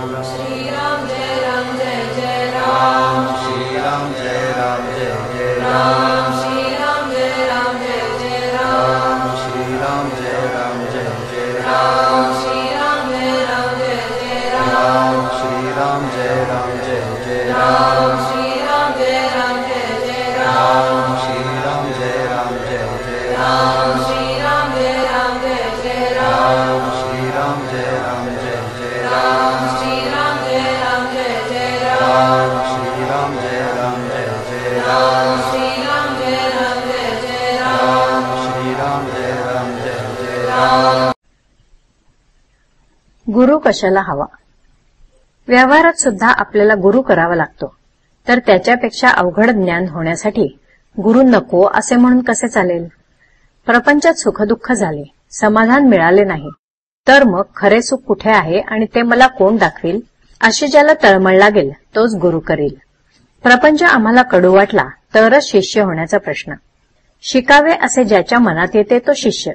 श्रीराम जय राम जय जय राम श्रीराम जय राम जय जय राम श्रीराम जय राम जय जय राम श्रीराम जय राम जय जय राम श्रीराम जय राम जय जय राम श्रीराम जय राम जय जय राम श्रीराम जय राम जय जय राम श्रीराम जय राम जय जय राम श्रीराम जय राम जय जय राम श्रीराम जय राम जय जय राम श्रीराम जय राम जय जय राम श्रीराम जय राम जय जय राम श्रीराम जय राम जय जय राम श्रीराम जय राम जय जय राम. गुरु कशाला हवा? व्यवहारात सुद्धा आपल्याला गुरु करावा लागतो, तर त्याच्यापेक्षा अवघड ज्ञान होण्यासाठी गुरु नको असे म्हणून कसे चालेल? प्रपंचात सुखदुःख झाले, समाधान मिळाले नाही, तर मग खरे सुख कुठे आहे आणि ते मला कोण दाखवील? अशी ज्याला तळमळ लागेल तोच गुरु करील. प्रपंच आम्हाला कडू वाटला तरच शिष्य होण्याचा प्रश्न. शिकावे असे ज्याच्या मनात येते तो शिष्य,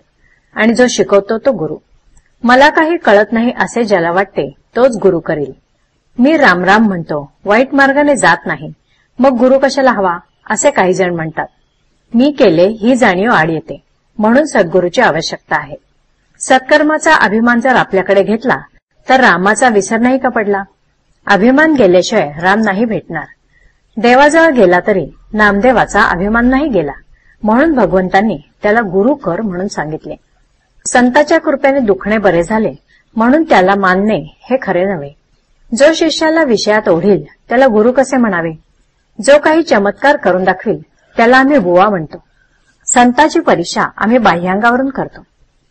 आणि जो शिकवतो तो गुरु. मला काही कळत नाही असे ज्याला वाटते तोच गुरु करील. मी रामराम म्हणतो, वाईट मार्गाने जात नाही, मग गुरु कशाला हवा असे काही जण म्हणतात. मी केले ही जाणीव आड येते, म्हणून सद्गुरूची आवश्यकता आहे. सत्कर्माचा अभिमान जर आपल्याकडे घेतला तर रामाचा विसर नाही का पडला? अभिमान गेल्याशिवाय राम नाही भेटणार. देवाजवळ गेला तरी नामदेवाचा अभिमान नाही गेला, म्हणून भगवंतांनी त्याला गुरु कर म्हणून सांगितले. संताच्या कृपेने दुखणे बरे झाले म्हणून त्याला मानणे हे खरे नव्हे. जो शिष्याला विषयात ओढील त्याला गुरु कसे म्हणावे? जो काही चमत्कार करून दाखवील त्याला आम्ही बुवा म्हणतो. संताची परीक्षा आम्ही बाह्यांगावरून करतो.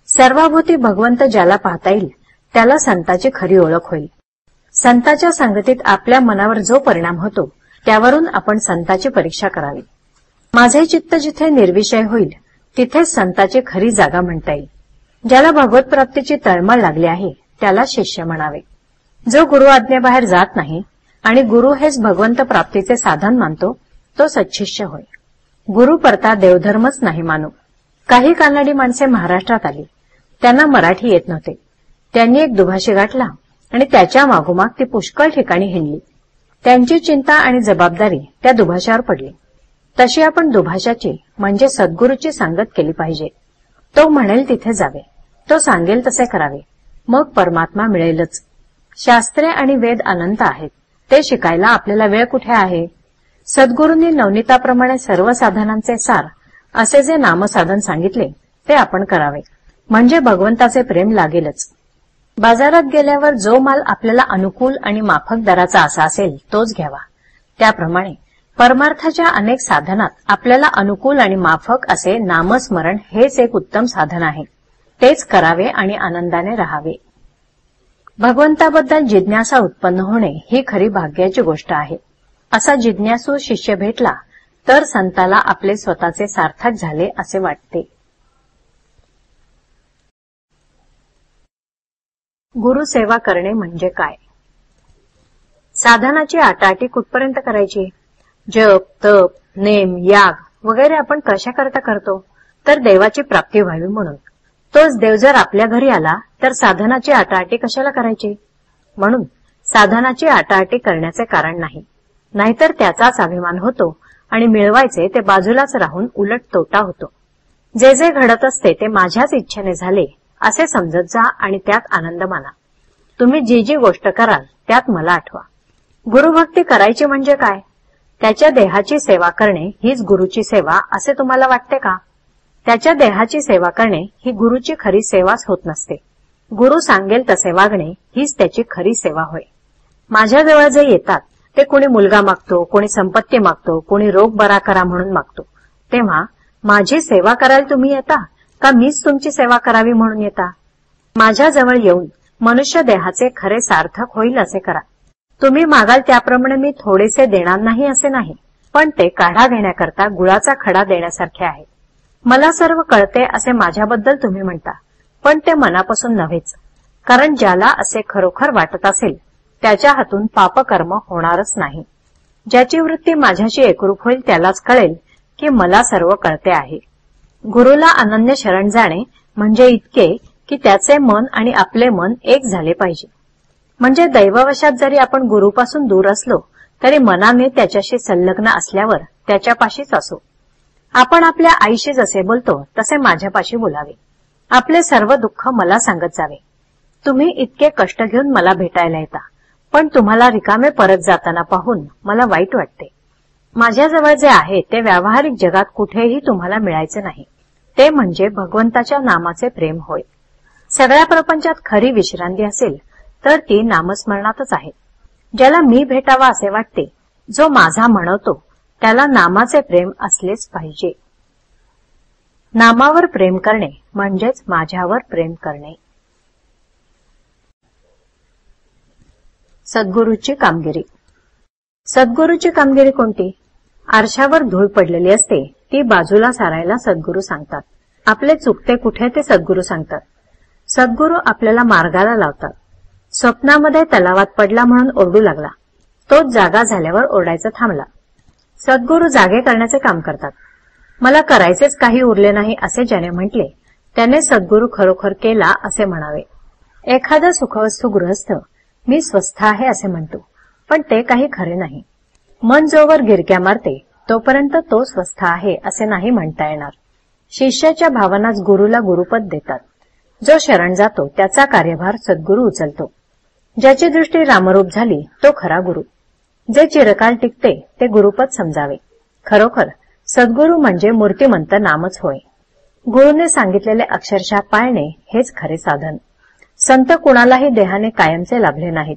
सर्वाभूती भगवंत ज्याला पाहता येईल त्याला संताची खरी ओळख होईल. संताच्या संगतीत आपल्या मनावर जो परिणाम होतो त्यावरून आपण संताची परीक्षा करावी. माझे चित्त जिथे निर्विषय होईल तिथेच संताची खरी जागा म्हणता येईल. ज्याला भगवत प्राप्तीची तळमळ लागली आहे त्याला शिष्य म्हणावे. जो गुरु आज्ञेबाहेर जात नाही आणि गुरु हेच भगवंत प्राप्तीचे साधन मानतो तो सच्शिष्य होय. गुरु परता देवधर्मच नाही मानू. काही कानडी माणसे महाराष्ट्रात आली. त्यांना मराठी येत नव्हते. त्यांनी एक दुभाषी गाठला आणि त्याच्या मागोमाग ती पुष्कळ ठिकाणी हिंडली. त्यांची चिंता आणि जबाबदारी त्या दुभाषावर पडली. तशी आपण दुभाषाची म्हणजे सद्गुरूची सांगत केली पाहिजे. तो म्हणेल तिथे जावे, तो सांगेल तसे करावे, मग परमात्मा मिळेलच. शास्त्रे आणि वेद अनंत आहेत, ते शिकायला आपल्याला वेळ कुठे आहे? सद्गुरूंनी नवनीताप्रमाणे सर्व साधनांचे सार असे जे नामसाधन सांगितले ते आपण करावे, म्हणजे भगवंताचे प्रेम लागेलच. बाजारात गेल्यावर जो माल आपल्याला अनुकूल आणि माफक दराचा असा असेल तोच घ्यावा. त्याप्रमाणे परमार्थाच्या अनेक साधनात आपल्याला अनुकूल आणि माफक असे नामस्मरण हेच एक उत्तम साधन आहे. तेच करावे आणि आनंदाने राहावे. भगवंताबद्दल जिज्ञासा उत्पन्न होणे ही खरी भाग्याची गोष्ट आहे. असा जिज्ञासू शिष्य भेटला तर संताला आपले स्वतःचे सार्थक झाले असे वाटते. गुरुसेवा करणे म्हणजे काय? साधनाची आटाआटी कुठपर्यंत करायची? जप, तप, नेम, याग वगैरे आपण कशाकरता करतो? तर देवाची प्राप्ती व्हावी म्हणून. तोच देव जर आपल्या घरी आला तर साधनाची आटाआटी कशाला करायची? म्हणून साधनाची आटाआटी करण्याचे कारण नाही. नाहीतर त्याचाच अभिमान होतो आणि मिळवायचे ते बाजूलाच राहून उलट तोटा होतो. जे जे घडत असते ते माझ्याच इच्छेने झाले असे समजत जा आणि त्यात आनंद माना. तुम्ही जी जी गोष्ट कराल त्यात मला आठवा. गुरुभक्ती करायची म्हणजे काय? त्याच्या देहाची सेवा करणे हीच गुरुची सेवा असे तुम्हाला वाटते का? त्याच्या देहाची सेवा करणे ही गुरुची खरी सेवाच होत नसते. गुरु सांगेल तसे वागणे हीच त्याची खरी सेवा होय. माझ्याजवळ जे येतात ते कोणी मुलगा मागतो, कोणी संपत्ती मागतो, कोणी रोग बरा करा म्हणून मागतो. तेव्हा माझी सेवा करायला तुम्ही येता का मीच तुमची सेवा करावी म्हणून येता? माझ्याजवळ येऊन मनुष्य देहाचे खरे सार्थक होईल असे करा. तुम्ही मागाल त्याप्रमाणे मी थोडेसे देणार नाही असे नाही, पण ते काढा घेण्याकरता गुळाचा खडा देण्यासारखे आहे. मला सर्व कळते असे माझ्याबद्दल तुम्ही म्हणता, पण ते मनापासून नव्हेच. कारण ज्याला असे खरोखर वाटत असेल त्याच्या हातून पापकर्म होणारच नाही. ज्याची वृत्ती माझ्याशी एकरूप होईल त्यालाच कळेल की मला सर्व कळते आहे. गुरुला अनन्य शरण जाणे म्हणजे इतके की त्याचे मन आणि आपले मन एक झाले पाहिजे. म्हणजे दैववशात जरी आपण गुरुपासून दूर असलो तरी मनाने त्याच्याशी संलग्न असल्यावर त्याच्यापाशीच असो. आपण आपल्या आईशी जसे बोलतो तसे माझ्यापाशी बोलावे. आपले सर्व दुःख मला सांगत जावे. तुम्ही इतके कष्ट घेऊन मला भेटायला येता, पण तुम्हाला रिकामे परत जाताना पाहून मला वाईट वाटते. माझ्याजवळ जे आहे ते व्यावहारिक जगात कुठेही तुम्हाला मिळायचे नाही. ते म्हणजे भगवंताच्या नामाचे प्रेम होय. सगळ्या प्रपंचात खरी विश्रांती असेल तर ती नामस्मरणातच आहे. ज्याला मी भेटावा असे वाटते, जो माझा म्हणवतो, त्याला नामाचे प्रेम असलेच पाहिजे. नामावर प्रेम करणे म्हणजेच माझ्यावर प्रेम करणे. सद्गुरूची कामगिरी. सद्गुरूची कामगिरी कोणती? आरशावर धूळ पडलेली असते ती बाजूला सारायला सद्गुरू सांगतात. आपले चुकते कुठे ते सद्गुरू सांगतात. सद्गुरू आपल्याला मार्गाला लावतात. स्वप्नामध्ये तलावात पडला म्हणून ओरडू लागला, तोच जागा झाल्यावर ओरडायचा थांबला. सद्गुरू जागे करण्याचे काम करतात. मला करायचेच काही उरले नाही असे ज्याने म्हटले त्याने सद्गुरू खरोखर केला असे म्हणावे. एखादा सुखवस्तू गृहस्थ मी स्वस्थ आहे असे म्हणतो, पण ते काही खरे नाही. मन जोवर गिरक्या मारते तोपर्यंत तो स्वस्थ आहे असे नाही म्हणता येणार. शिष्याच्या भावनाच गुरुला गुरुपद देतात. जो शरण जातो त्याचा कार्यभार सद्गुरू उचलतो. ज्याची दृष्टी रामरूप झाली तो खरा गुरु. जे चिरकाल टिकते ते गुरुपद समजावे. खरोखर सद्गुरू म्हणजे मूर्तिमंत नामच होय. गुरुने सांगितलेले अक्षरशः पाळणे हेच खरे साधन. संत कुणालाही देहाने कायमचे लाभले नाहीत.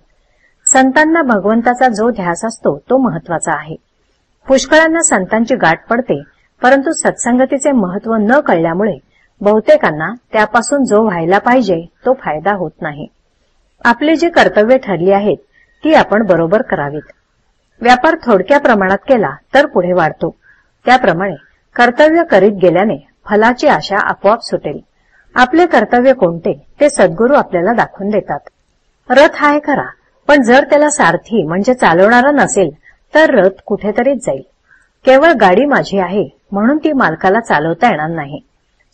संतांना भगवंताचा जो ध्यास असतो तो महत्वाचा आहे. पुष्कळांना संतांची गाठ पडते, परंतु सत्संगतीचे महत्व न कळल्यामुळे बहुतेकांना त्यापासून जो व्हायला पाहिजे तो फायदा होत नाही. आपली जी कर्तव्ये ठरली आहेत ती आपण बरोबर करावीत. व्यापार थोडक्या प्रमाणात केला तर पुढे वाढतो. त्याप्रमाणे कर्तव्य करीत गेल्याने फलाची आशा आपोआप सुटेल. आपले कर्तव्य कोणते ते सद्गुरू आपल्याला दाखवून देतात. रथ आहे खरा, पण जर त्याला सारथी म्हणजे चालवणारा नसेल तर रथ कुठेतरीच जाईल. केवळ गाडी माझी आहे म्हणून ती मालकाला चालवता येणार नाही.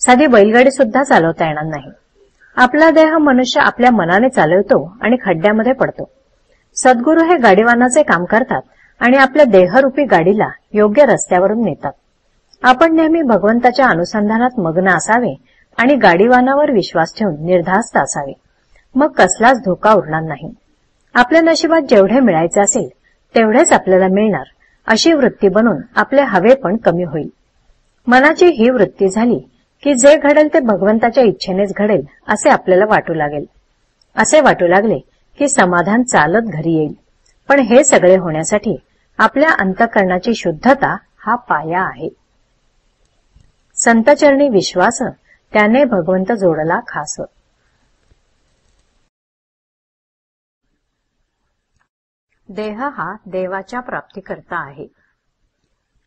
साधी बैलगाडी सुद्धा चालवता येणार नाही. आपला देह मनुष्य आपल्या मनाने चालवतो आणि खड्ड्यामध्ये पडतो. सद्गुरू हे गाडीवानाचे काम करतात आणि आपल्या देहरूपी गाडीला योग्य रस्त्यावरून नेतात. आपण नेहमी भगवंताच्या अनुसंधानात मग्न असावे आणि गाडीवानावर विश्वास ठेवून निर्धास्त असावे. मग कसलाच धोका उरणार नाही. आपल्या नशिबात जेवढे मिळायचे असेल तेवढेच आपल्याला मिळणार अशी वृत्ती बनून आपले हवे पण कमी होईल. मनाची ही वृत्ती झाली की जे घडेल ते भगवंताच्या इच्छेनेच घडेल असे आपल्याला वाटू लागेल. असे वाटू लागले की समाधान चालत घरी येईल. पण हे सगळे होण्यासाठी आपल्या अंतःकरणाची शुद्धता हा पाया आहे. संतचरणी विश्वास त्याने भगवंत जोडला खास. देह हा देवाच्या प्राप्तीकरता आहे.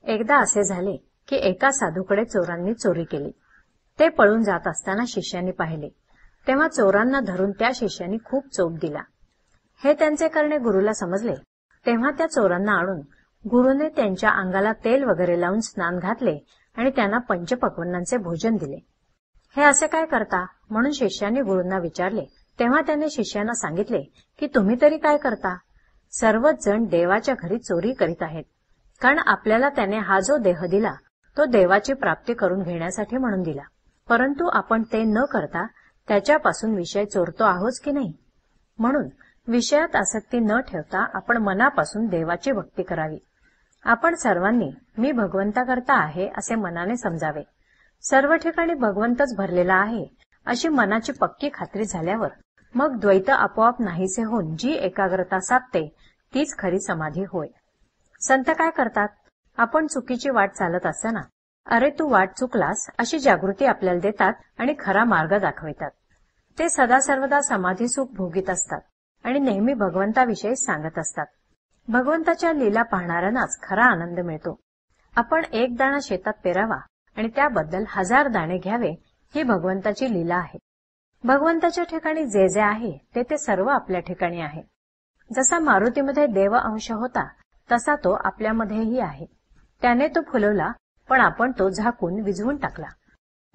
एकदा असे झाले की एका साधूकडे चोरांनी चोरी केली. ते पळून जात असताना शिष्यांनी पाहिले. तेव्हा चोरांना धरून त्या शिष्यांनी खूप चोप दिला. हे त्यांचे करणे गुरुला समजले. तेव्हा त्या चोरांना आणून गुरुने त्यांच्या अंगाला तेल वगैरे लावून स्नान घातले आणि त्यांना पंचपक्वान्नांचे भोजन दिले. हे असे काय करता म्हणून शिष्यांनी गुरूंना विचारले. तेव्हा त्यांनी शिष्यांना सांगितले की तुम्ही तरी काय करता? सर्वच जण देवाच्या घरी चोरी करीत आहेत. कारण आपल्याला त्याने हा जो देह दिला तो देवाची प्राप्ती करून घेण्यासाठी म्हणून दिला. परंतु आपण ते न करता त्याच्यापासून विषय चोरतो आहोत की नाही? म्हणून विषयात आसक्ती न ठेवता आपण मनापासून देवाची भक्ती करावी. आपण सर्वांनी मी भगवंताकरता आहे असे मनाने समजावे. सर्व ठिकाणी भगवंतच भरलेला आहे अशी मनाची पक्की खात्री झाल्यावर मग द्वैत आपोआप नाहीसे होऊन जी एकाग्रता साधते तीच खरी समाधी होय. संत काय करतात? आपण चुकीची वाट चालत असताना अरे तू वाट चुकलास अशी जागृती आपल्याला देतात आणि खरा मार्ग दाखवितात. ते सदा सर्वदा समाधी सुख भोगीत असतात आणि नेहमी भगवंताविषयी सांगत असतात. भगवंताच्या लीला पाहणाऱ्यांनाच खरा आनंद मिळतो. आपण एक दाणा शेतात पेरावा आणि त्याबद्दल 1000 दाणे घ्यावे ही भगवंताची लीला आहे. भगवंताच्या ठिकाणी जे जे आहे ते सर्व आपल्या ठिकाणी आहे. जसा मारुतीमध्ये देव अंश होता तसा तो आपल्यामध्येही आहे. त्याने तो फुलवला पण आपण तो झाकून विझवून टाकला.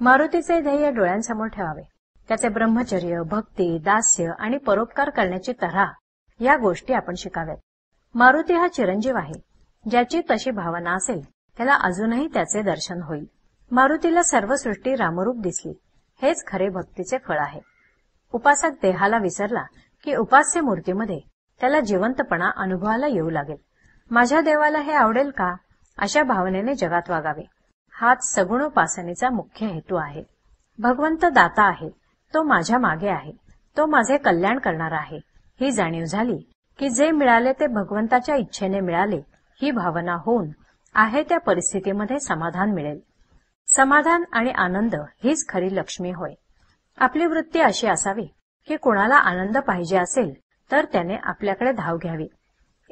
मारुतीचे ध्येय डोळ्यांसमोर ठेवावे. त्याचे ब्रह्मचर्य, भक्ती, दास्य आणि परोपकार करण्याची तऱ्हा या गोष्टी आपण शिकाव्यात. मारुती हा चिरंजीव आहे. ज्याची तशी भावना असेल त्याला अजूनही त्याचे दर्शन होईल. मारुतीला सर्व सृष्टी रामरूप दिसली. हेच खरे भक्तीचे फळ आहे. उपासक देहाला विसरला की उपास्य मूर्तीमध्ये त्याला जिवंतपणा अनुभवाला येऊ लागेल. माझ्या देवाला हे आवडेल का, अशा भावनेने जगात वागावे. हाच सगुणोपासनेचा मुख्य हेतू आहे. भगवंत दाता आहे, तो माझ्या मागे आहे, तो माझे कल्याण करणारा आहे, ही जाणीव झाली की जे मिळाले ते भगवंताच्या इच्छेने मिळाले, ही भावना होऊन आहे त्या परिस्थितीमध्ये समाधान मिळेल. समाधान आणि आनंद हीच खरी लक्ष्मी होय. आपली वृत्ती अशी असावी की कोणाला आनंद पाहिजे असेल तर त्याने आपल्याकडे धाव घ्यावी.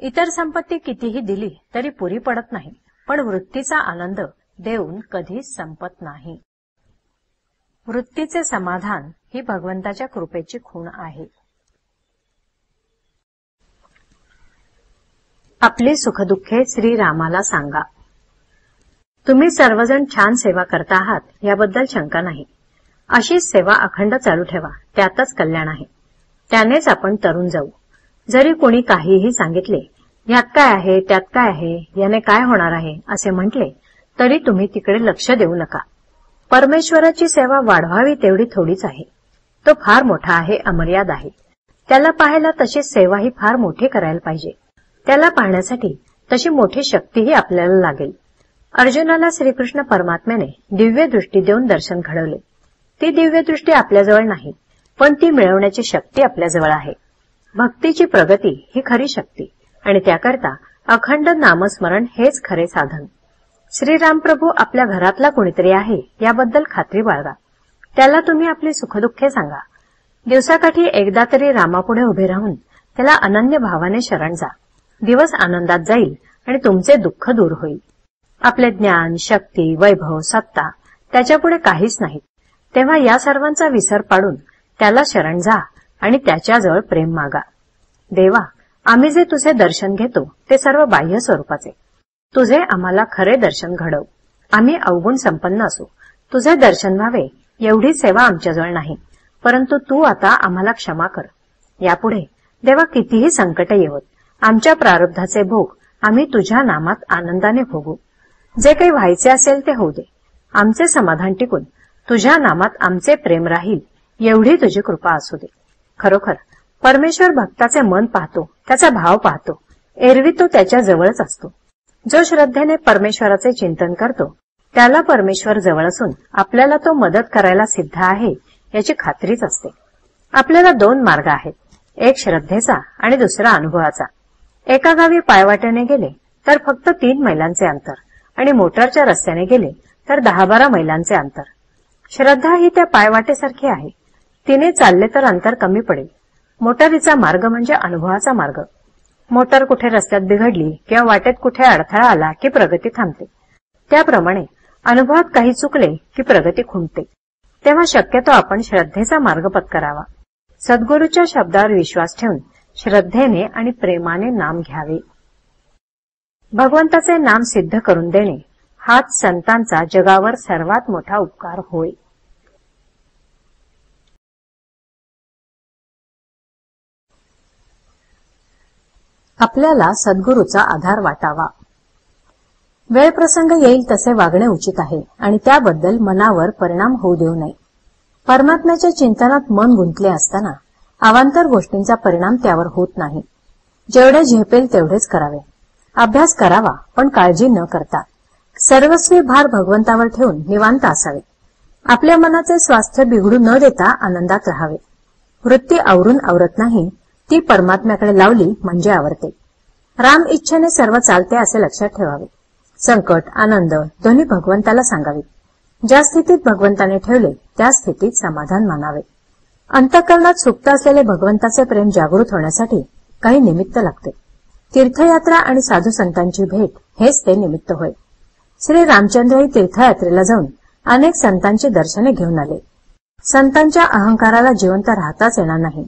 इतर संपत्ती कितीही दिली तरी पुरी पडत नाही, पण वृत्तीचा आनंद देऊन कधीच संपत नाही. वृत्तीचे समाधान ही भगवंताच्या कृपेची खूण आहे. आपली सुखदुःखे श्रीरामाला सांगा. तुम्ही सर्वजण छान सेवा करता आहात याबद्दल शंका नाही. अशीच सेवा अखंड चालू ठेवा, त्यातच कल्याण आहे. त्यानेच आपण तरुण जाऊ. जरी कोणी काहीही सांगितले, यात काय आहे त्यात काय आहे, याने काय होणार आहे असे म्हटले, तरी तुम्ही तिकडे लक्ष देऊ नका. परमेश्वराची सेवा वाढवावी तेवढी थोडीच आहे. तो फार मोठा आहे, अमर्याद आहे. त्याला पाहायला तशी सेवाही फार मोठी करायला पाहिजे. त्याला पाहण्यासाठी तशी मोठी शक्तीही आपल्याला लागेल. अर्जुनाला श्रीकृष्ण परमात्म्याने दिव्य दृष्टी देऊन दर्शन घडवले. ती दिव्य दृष्टी आपल्याजवळ नाही, पण ती मिळवण्याची शक्ती आपल्याजवळ आहे. भक्तीची प्रगती ही खरी शक्ती आणि त्याकरता अखंड नामस्मरण हेच खरे साधन. श्रीरामप्रभू आपल्या घरातला कोणीतरी आहे याबद्दल खात्री बाळगा. त्याला तुम्ही आपली सुखदुःखे सांगा. दिवसाकाठी एकदा तरी रामापुढे उभे राहून त्याला अनन्य भावाने शरण जा. दिवस आनंदात जाईल आणि तुमचे दुःख दूर होईल. आपले ज्ञान, शक्ती, वैभव, सत्ता त्याच्यापुढे काहीच नाही. तेव्हा या सर्वांचा विसर पाडून त्याला शरण जा आणि त्याच्याजवळ प्रेम मागा. देवा, आम्ही जे तुझे दर्शन घेतो ते सर्व बाह्य स्वरूपाचे. तुझे आम्हाला खरे दर्शन घडव. आम्ही अवगुण संपन्न असू, तुझे दर्शन व्हावे एवढी सेवा आमच्याजवळ नाही, परंतु तू आता आम्हाला क्षमा कर. यापुढे देवा कितीही संकट येवोत, आमच्या प्रारब्धाचे भोग आम्ही तुझ्या नामात आनंदाने भोगू. जे काही व्हायचे असेल ते होऊ दे. आमचे समाधान टिकून तुझ्या नामात आमचे प्रेम राहील एवढी तुझी कृपा असू दे. खरोखर परमेश्वर भक्ताचे मन पाहतो, त्याचा भाव पाहतो. एरवी तो त्याच्या जवळच असतो. जो श्रद्धेने परमेश्वराचे चिंतन करतो त्याला परमेश्वर जवळ असून आपल्याला तो मदत करायला सिद्ध आहे याची खात्रीच असते. आपल्याला दोन मार्ग आहेत, एक श्रद्धेचा आणि दुसरा अनुभवाचा. एका गावी पायवाटेने गेले तर फक्त 3 मैलांचे अंतर आणि मोटारच्या रस्त्याने गेले तर 10-12 मैलांचे अंतर. श्रद्धा ही त्या पायवाटेसारखी आहे. तिने चालले तर अंतर कमी पडेल. मोटारीचा मार्ग म्हणजे अनुभवाचा मार्ग. मोटार कुठे रस्त्यात बिघडली किंवा वाटेत कुठे अडथळा आला की प्रगती थांबते. त्याप्रमाणे अनुभवात काही चुकले की प्रगती खुंटते. तेव्हा शक्यतो आपण श्रद्धेचा मार्ग पत्करावा. सद्गुरूच्या शब्दावर विश्वास ठेवून श्रद्धेने आणि प्रेमाने नाम घ्यावे. भगवंताचे नाम सिद्ध करून देणे हाच संतांचा जगावर सर्वात मोठा उपकार होय. आपल्याला सद्गुरूचा आधार वाटावा. वेळ प्रसंग येईल तसे वागणे उचित आहे आणि त्याबद्दल मनावर परिणाम होऊ देऊ नये. परमात्म्याच्या चिंतनात मन गुंतले असताना अवांतर गोष्टींचा परिणाम त्यावर होत नाही. जेवढे झेपेल तेवढेच करावे. अभ्यास करावा, पण काळजी न करता. सर्वस्वी भार भगवंतावर ठेवून निवांत असावे. आपल्या मनाचे स्वास्थ्य बिघडू न देता आनंदात राहावे. वृत्ती आवरून आवरत नाही, ती परमात्म्याकडे लावली म्हणजे आवरते. राम इच्छेने सर्व चालते असे लक्षात ठेवावे. संकट, आनंद दोन्ही भगवंताला सांगावे. ज्या स्थितीत भगवंताने ठेवले त्या स्थितीत समाधान मानावे. अंतःकरणात सुप्त असलेले भगवंताचे प्रेम जागृत होण्यासाठी काही निमित्त लागते. तीर्थयात्रा आणि साधू संतांची भेट हेच ते निमित्त होय. श्री रामचंद्रही तीर्थयात्रेला जाऊन अनेक संतांची दर्शने घेऊन आले. संतांच्या अहंकाराला जिवंत राहताच येणार नाही,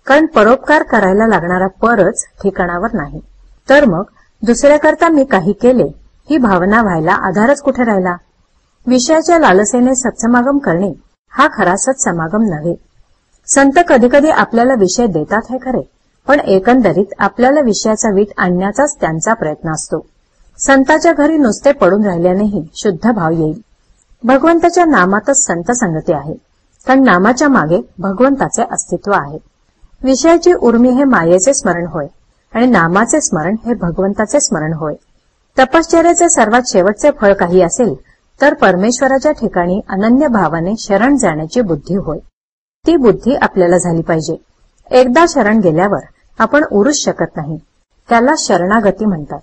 कारण परोपकार करायला लागणारा परच ठिकाणावर नाही. तर मग दुसऱ्याकरता मी काही केले ही भावना व्हायला आधारच कुठे राहिला. विषयाच्या लालसेने सत्समागम करणे हा खरा सत्समागम नव्हे. संत कधीकधी आपल्याला विषय देतात हे खरे, पण एकंदरीत आपल्याला विषयाचा वीट आणण्याचाच त्यांचा प्रयत्न असतो. संताच्या घरी नुसते पडून राहिल्यानेही शुद्ध भाव येईल. भगवंताच्या नामातच संत संगती आहे, कारण नामाच्या मागे भगवंताचे अस्तित्व आहे. विषयाची उर्मी हे मायेचे स्मरण होय आणि नामाचे स्मरण हे भगवंताचे स्मरण होय. तपश्चर्याचे सर्वात शेवटचे फळ काही असेल तर परमेश्वराच्या ठिकाणी अनन्य भावाने शरण जाण्याची बुद्धी होय. ती बुद्धी आपल्याला झाली पाहिजे. एकदा शरण गेल्यावर आपण उरूच शकत नाही. त्याला शरणागती म्हणतात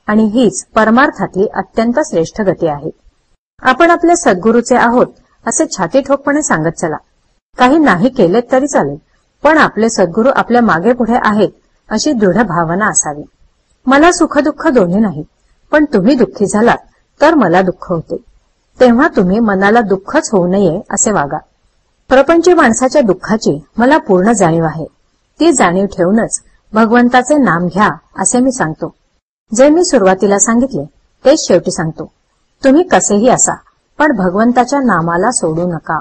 आणि हीच परमार्थातली अत्यंत श्रेष्ठ गती आहे. आपण आपल्या सद्गुरूचे आहोत असे छाती ठोकपणे सांगत चला. काही नाही केले तरी चालेल, पण आपले सद्गुरू आपल्या मागे पुढे आहेत अशी दृढ भावना असावी. मला सुखदुःख दोन्ही नाही, पण तुम्ही दुःखी झालात तर मला दुःख होते, तेव्हा तुम्ही मनाला दुःखच होऊ नये असे वागा. प्रपंची माणसाच्या दुःखाची मला पूर्ण जाणीव आहे. ती जाणीव ठेवूनच भगवंताचे नाम घ्या असे मी सांगतो. जे मी सुरुवातीला सांगितले तेच शेवटी सांगतो. तुम्ही कसेही असा, पण भगवंताच्या नामाला सोडू नका.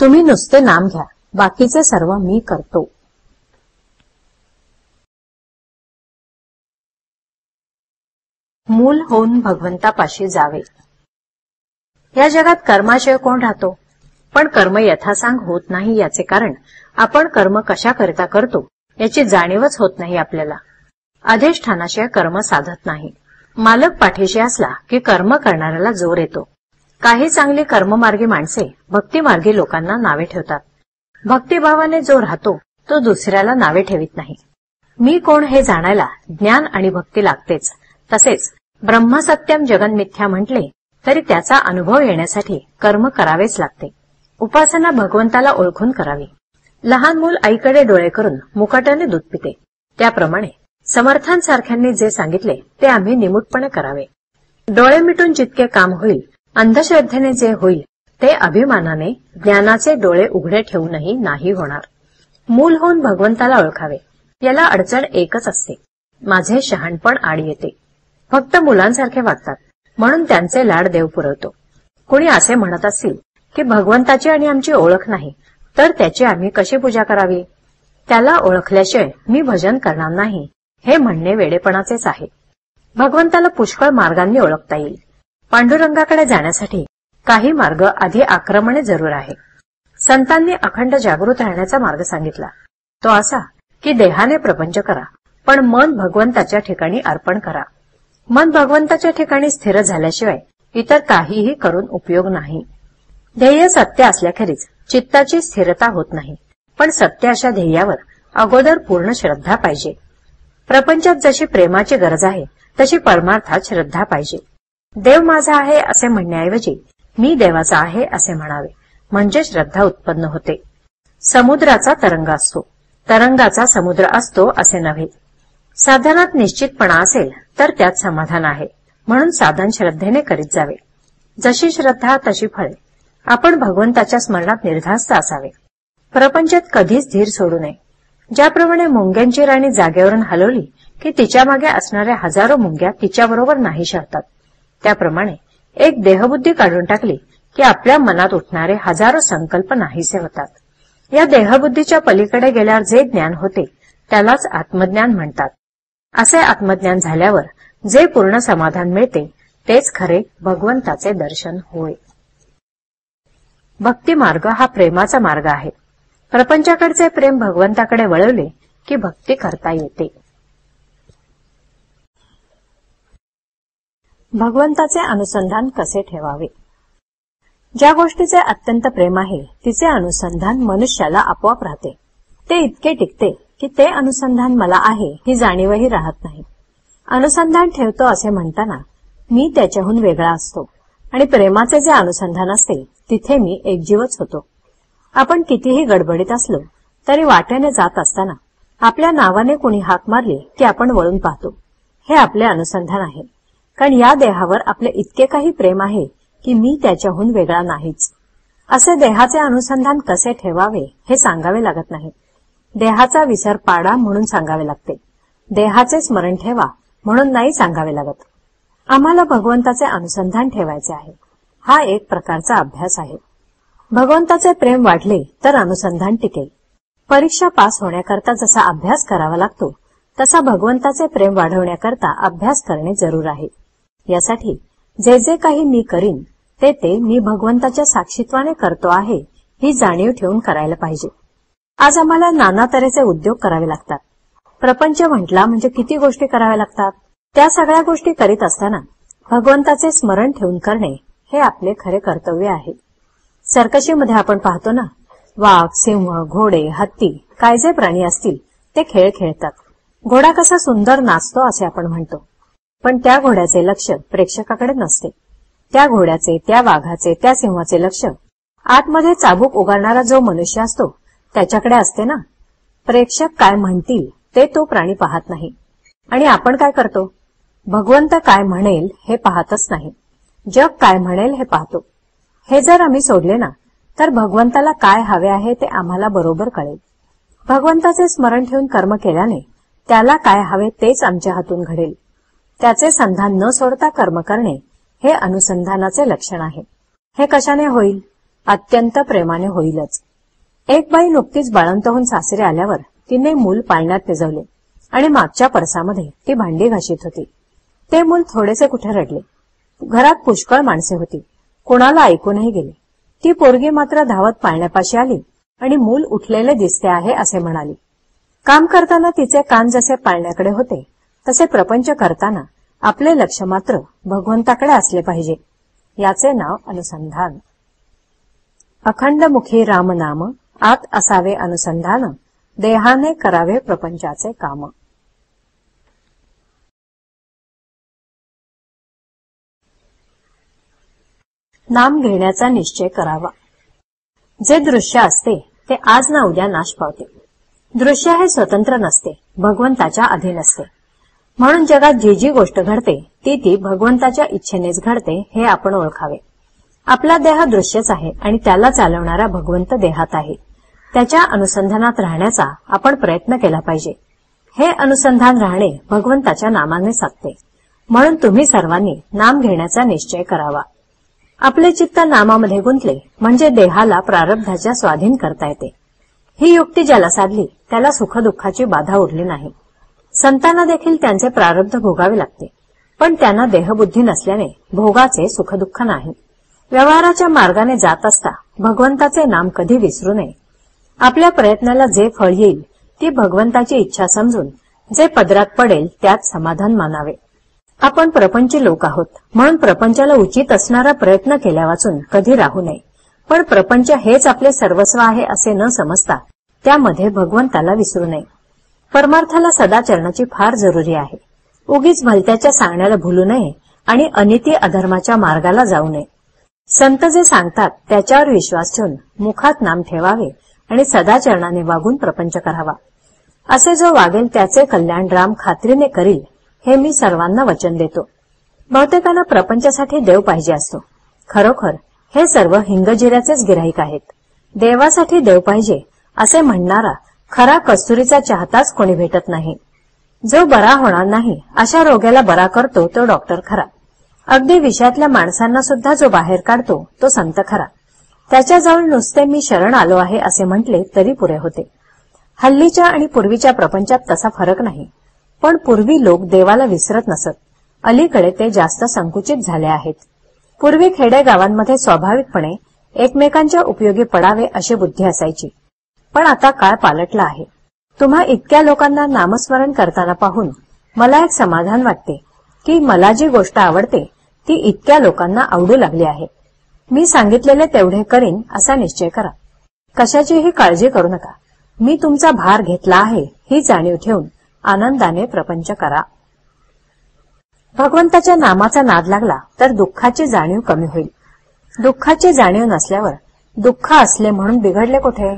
तुम्ही नुसते नाम घ्या, बाकीचे सर्व मी करतो. मूल होऊन भगवंतापाशी जावे. या जगात कर्माशिवाय कोण राहतो? पण कर्म यथासांग होत नाही याचे कारण आपण कर्म कशाकरिता करतो याची जाणीवच होत नाही आपल्याला. अधिष्ठानाशिवाय कर्म साधत नाही. मालक पाठीशी असला की कर्म करणाऱ्याला जोर येतो. काही चांगली कर्ममार्गी माणसे भक्तिमार्गी लोकांना नावे ठेवतात. भक्तिभावाने जो राहतो तो दुसऱ्याला नावे ठेवित नाही. मी कोण हे जाणायला ज्ञान आणि भक्ती लागतेच. तसेच ब्रह्मसत्यम जगन्मिथ्या म्हटले तरी त्याचा अनुभव येण्यासाठी कर्म करावेच लागते. उपासना भगवंताला ओळखून करावी. लहान मूल आईकडे डोळे करून मुकाट्याने दूध पिते, त्याप्रमाणे समर्थांसारख्यांनी जे सांगितले ते आम्ही निमूटपणे करावे. डोळे मिटून जितके काम होईल, अंधश्रद्धेने जे होईल ते अभिमानाने ज्ञानाचे डोळे उघडे ठेवूनही नाही होणार. मूल होऊन भगवंताला ओळखावे. याला अडचण एकच असते, माझे शहाणपण आड येते. फक्त मुलांसारखे वागतात म्हणून त्यांचे लाड देव पुरवतो. कुणी असे म्हणत असतील की भगवंताची आणि आमची ओळख नाही तर त्याची आम्ही कशी पूजा करावी? त्याला ओळखल्याशिवाय मी भजन करणार नाही हे म्हणणे वेडेपणाचेच आहे. भगवंताला पुष्कळ मार्गांनी ओळखता येईल. पांडुरंगाकडे जाण्यासाठी काही मार्ग आधी आक्रमणे जरूर आहे. संतांनी अखंड जागृत राहण्याचा मार्ग सांगितला. तो असा की देहाने प्रपंच करा, पण मन भगवंताच्या ठिकाणी अर्पण करा. मन भगवंताच्या ठिकाणी स्थिर झाल्याशिवाय इतर काहीही करून उपयोग नाही. ध्येय सत्य असल्याखेरीज चित्ताची स्थिरता होत नाही, पण सत्य अशा ध्येयावर अगोदर पूर्ण श्रद्धा पाहिजे. प्रपंचात जशी प्रेमाची गरज आहे तशी परमार्थात श्रद्धा पाहिजे. देव माझा आहे असे म्हणण्याऐवजी मी देवाचा आहे असे म्हणावे, म्हणजे श्रद्धा उत्पन्न होते. समुद्राचा तरंग असतो, तरंगाचा समुद्र असतो असे नव्हे. साधनात निश्चितपणा असेल तर त्यात समाधान आहे, म्हणून साधन श्रद्धेने करीत जावे. जशी श्रद्धा तशी फळे. आपण भगवंताच्या स्मरणात निर्धास्त असावे. प्रपंचात कधीच धीर सोडू नये. ज्याप्रमाणे मुंग्यांची राणी जागेवरून हलवली की तिच्या मागे असणाऱ्या हजारो मुंग्या तिच्याबरोबर नाहीशा होतात, त्याप्रमाणे एक देहबुद्धी काढून टाकली की आपल्या मनात उठणारे हजारो संकल्प नाहीसे होतात. या देहबुद्धीच्या पलीकडे गेल्यावर जे ज्ञान होते त्यालाच आत्मज्ञान म्हणतात. असे आत्मज्ञान झाल्यावर जे पूर्ण समाधान मिळते तेच खरे भगवंताचे दर्शन होय. भक्ती मार्ग हा प्रेमाचा मार्ग आहे. प्रपंचाकडचे प्रेम भगवंताकडे वळवले की भक्ती करता येते. भगवंताचे अनुसंधान कसे ठेवावे? ज्या गोष्टीचे अत्यंत प्रेम आहे तिचे अनुसंधान मनुष्याला आपोआप राहते. ते इतके टिकते की ते अनुसंधान मला आहे ही जाणीवही राहत नाही. अनुसंधान ठेवतो असे म्हणताना मी त्याच्याहून वेगळा असतो आणि प्रेमाचे जे अनुसंधान असते तिथे मी एकजीवच होतो. आपण कितीही गडबडीत असलो तरी वाटेने जात असताना आपल्या नावाने कुणी हाक मारली की आपण वळून पाहतो. हे आपले अनुसंधान आहे, कारण या देहावर आपले इतके काही प्रेम आहे की मी त्याच्याहून वेगळा नाहीच. असे देहाचे अनुसंधान कसे ठेवावे हे सांगावे लागत नाही. देहाचा विसर पाडा म्हणून सांगावे लागते. देहाचे स्मरण ठेवा म्हणून नाही सांगावे लागत. आम्हाला भगवंताचे अनुसंधान ठेवायचे आहे. हा एक प्रकारचा अभ्यास आहे. भगवंताचे प्रेम वाढले तर अनुसंधान टिकेल. परीक्षा पास होण्याकरता जसा अभ्यास करावा लागतो तसा भगवंताचे प्रेम वाढवण्याकरता अभ्यास करणे जरूर आहे. यासाठी जे जे काही मी करीन ते मी भगवंताच्या साक्षीत्वाने करतो आहे ही जाणीव ठेवून करायला पाहिजे. आज आम्हाला नाना तऱ्हेचे उद्योग करावे लागतात. प्रपंच म्हटला म्हणजे किती गोष्टी कराव्या लागतात. त्या सगळ्या गोष्टी करीत असताना भगवंताचे स्मरण ठेवून करणे हे आपले खरे कर्तव्य आहे. सर्कशीमध्ये आपण पाहतो ना, वाघ, सिंह, घोडे, हत्ती काय जे प्राणी असतील ते खेळ खेळतात. घोडा कसा सुंदर नाचतो असे आपण म्हणतो, पण त्या घोड्याचे लक्ष प्रेक्षकाकडे नसते. त्या घोड्याचे, त्या वाघाचे, त्या सिंहाचे लक्ष आतमध्ये चाबूक उगारणारा जो मनुष्य असतो त्याच्याकडे असते ना. प्रेक्षक काय म्हणतील ते तो प्राणी पाहत नाही. आणि आपण काय करतो? भगवंत काय म्हणेल हे पाहतच नाही, जग काय म्हणेल हे पाहतो. हे जर आम्ही सोडले ना तर भगवंताला काय हवे आहे ते आम्हाला बरोबर कळेल. भगवंताचे स्मरण ठेवून कर्म केल्याने त्याला काय हवे तेच आमच्या हातून घडेल. त्याचे संधान न सोडता कर्म करणे हे अनुसंधानाचे लक्षण आहे. हे कशाने होईल? अत्यंत प्रेमाने होईलच. एक बाई नुकतीच बाळंत होऊन सासरे आल्यावर तिने मूल पाळण्यात निजवले आणि मागच्या परसामध्ये ती भांडी घाशीत होती. ते मूल थोडेसे कुठे रडले. घरात पुष्कळ माणसे होती, कोणाला ऐकू नाही गेले. ती पोरगी मात्र धावत पाळण्यापाशी आली आणि मूल उठलेले दिसते आहे असे म्हणाली. काम करताना तिचे कान जसे पाळण्याकडे होते तसे प्रपंच करताना आपले लक्ष मात्र भगवंताकडे असले पाहिजे. याचे नाव अनुसंधान. अखंडमुखी रामनाम, आत असावे अनुसंधान, देहाने करावे प्रपंचाचे काम. नाम घेण्याचा निश्चय करावा. जे दृश्य असते ते आज ना उद्या नाश पावते. दृश्य हे स्वतंत्र नसते, भगवंताच्या अधीन असते. म्हणून जगात जी जी गोष्ट घडते ती भगवंताच्या इच्छेनेच घडते हे आपण ओळखावे. आपला देह दृश्यच आहे आणि त्याला चालवणारा भगवंत देहात आहे. त्याच्या अनुसंधानात राहण्याचा आपण प्रयत्न केला पाहिजे. हे अनुसंधान राहणे भगवंताच्या नामाने साधते. म्हणून तुम्ही सर्वांनी नाम घेण्याचा निश्चय करावा. आपले चित्त नामामध्ये गुंतले म्हणजे देहाला प्रारब्धाच्या स्वाधीन करता येते. ही युक्ती ज्याला साधली त्याला सुखदुःखाची बाधा उरली नाही. संतांना देखील त्यांचे प्रारब्ध भोगावे लागते, पण त्यांना देहबुद्धी नसल्याने भोगाचे सुखदुःख नाही. व्यवहाराच्या मार्गाने जात असता भगवंताचे नाम कधी विसरू नये. आपल्या प्रयत्नाला जे फळ येईल ती भगवंताची इच्छा समजून जे पदरात पडेल त्यात समाधान मानावे. आपण प्रपंची लोक आहोत म्हणून प्रपंचाला उचित असणारा प्रयत्न केल्या वाचून कधी राहू नये. पण प्रपंच हेच आपले सर्वस्व आहे असे न समजता त्यामध्ये भगवंताला विसरू नये. परमार्थाला सदाचरणाची फार जरुरी आहे. उगीच भलत्याच्या सांगण्याला भुलू नये आणि अनिती अधर्माच्या मार्गाला जाऊ नये. संत जे सांगतात त्याच्यावर विश्वास ठेवून मुखात नाम ठेवावे आणि सदाचरणाने वागून प्रपंच करावा. असे जो वागेल त्याचे कल्याण राम खात्रीने करील हे मी सर्वांना वचन देतो. बहुतेकांना प्रपंचासाठी देव पाहिजे असतो. खरोखर हे सर्व हिंगजिऱ्याचेच गिऱ्हाईक आहेत. देवासाठी देव पाहिजे असे म्हणणारा खरा कस्तुरीचा चाहताच कोणी भेटत नाही. जो बरा होणार नाही अशा रोग्याला बरा करतो तो डॉक्टर खरा. अगदी विषयातल्या माणसांना सुद्धा जो बाहेर काढतो तो संत खरा. त्याच्याजवळ नुसते मी शरण आलो आहे असे म्हटले तरी पुरे होते. हल्लीच्या आणि पूर्वीच्या प्रपंचात तसा फरक नाही. पण पूर्वी लोक देवाला विसरत नसत. अलीकडे ते जास्त संकुचित झाले आहेत. पूर्वी खेडेगावांमध्ये स्वाभाविकपणे एकमेकांच्या उपयोगी पडावे अशी बुद्धी असायची. पण आता काळ पालटला आहे. तुम्हा इतक्या लोकांना नामस्मरण करताना पाहून मला एक समाधान वाटते की मला जी गोष्ट आवडते ती इतक्या लोकांना आवडू लागली आहे. मी सांगितलेले तेवढे करीन असा निश्चय करा. कशाचीही काळजी करू नका. मी तुमचा भार घेतला आहे ही जाणीव ठेवून आनंदाने प्रपंच करा. भगवंताच्या नामाचा नाद लागला तर दुःखाची जाणीव कमी होईल. दुःखाची जाणीव नसल्यावर दुःख असले म्हणून बिघडले कुठे?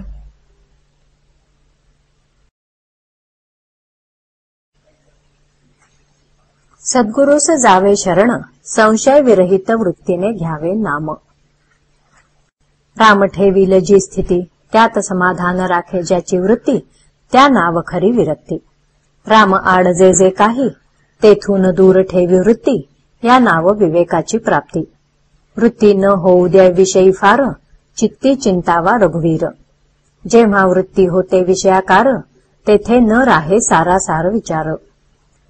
सद्गुरूस जावे शरण, संशय विरहित वृत्तीने घ्यावे नाम. राम ठेवील जी स्थिती, त्यात समाधान राखे ज्याची वृत्ती, त्या नाव खरी विरक्ती. राम आड जे जे काही, तेथून दूर ठेवी वृत्ती, या नाव विवेकाची प्राप्ती. वृत्ती न होऊ द्या विषयी फार, चित्ती चिंतावा रघुवीर. जेव्हा वृत्ती होते विषयाकार, तेथे न राहे सारासार विचार.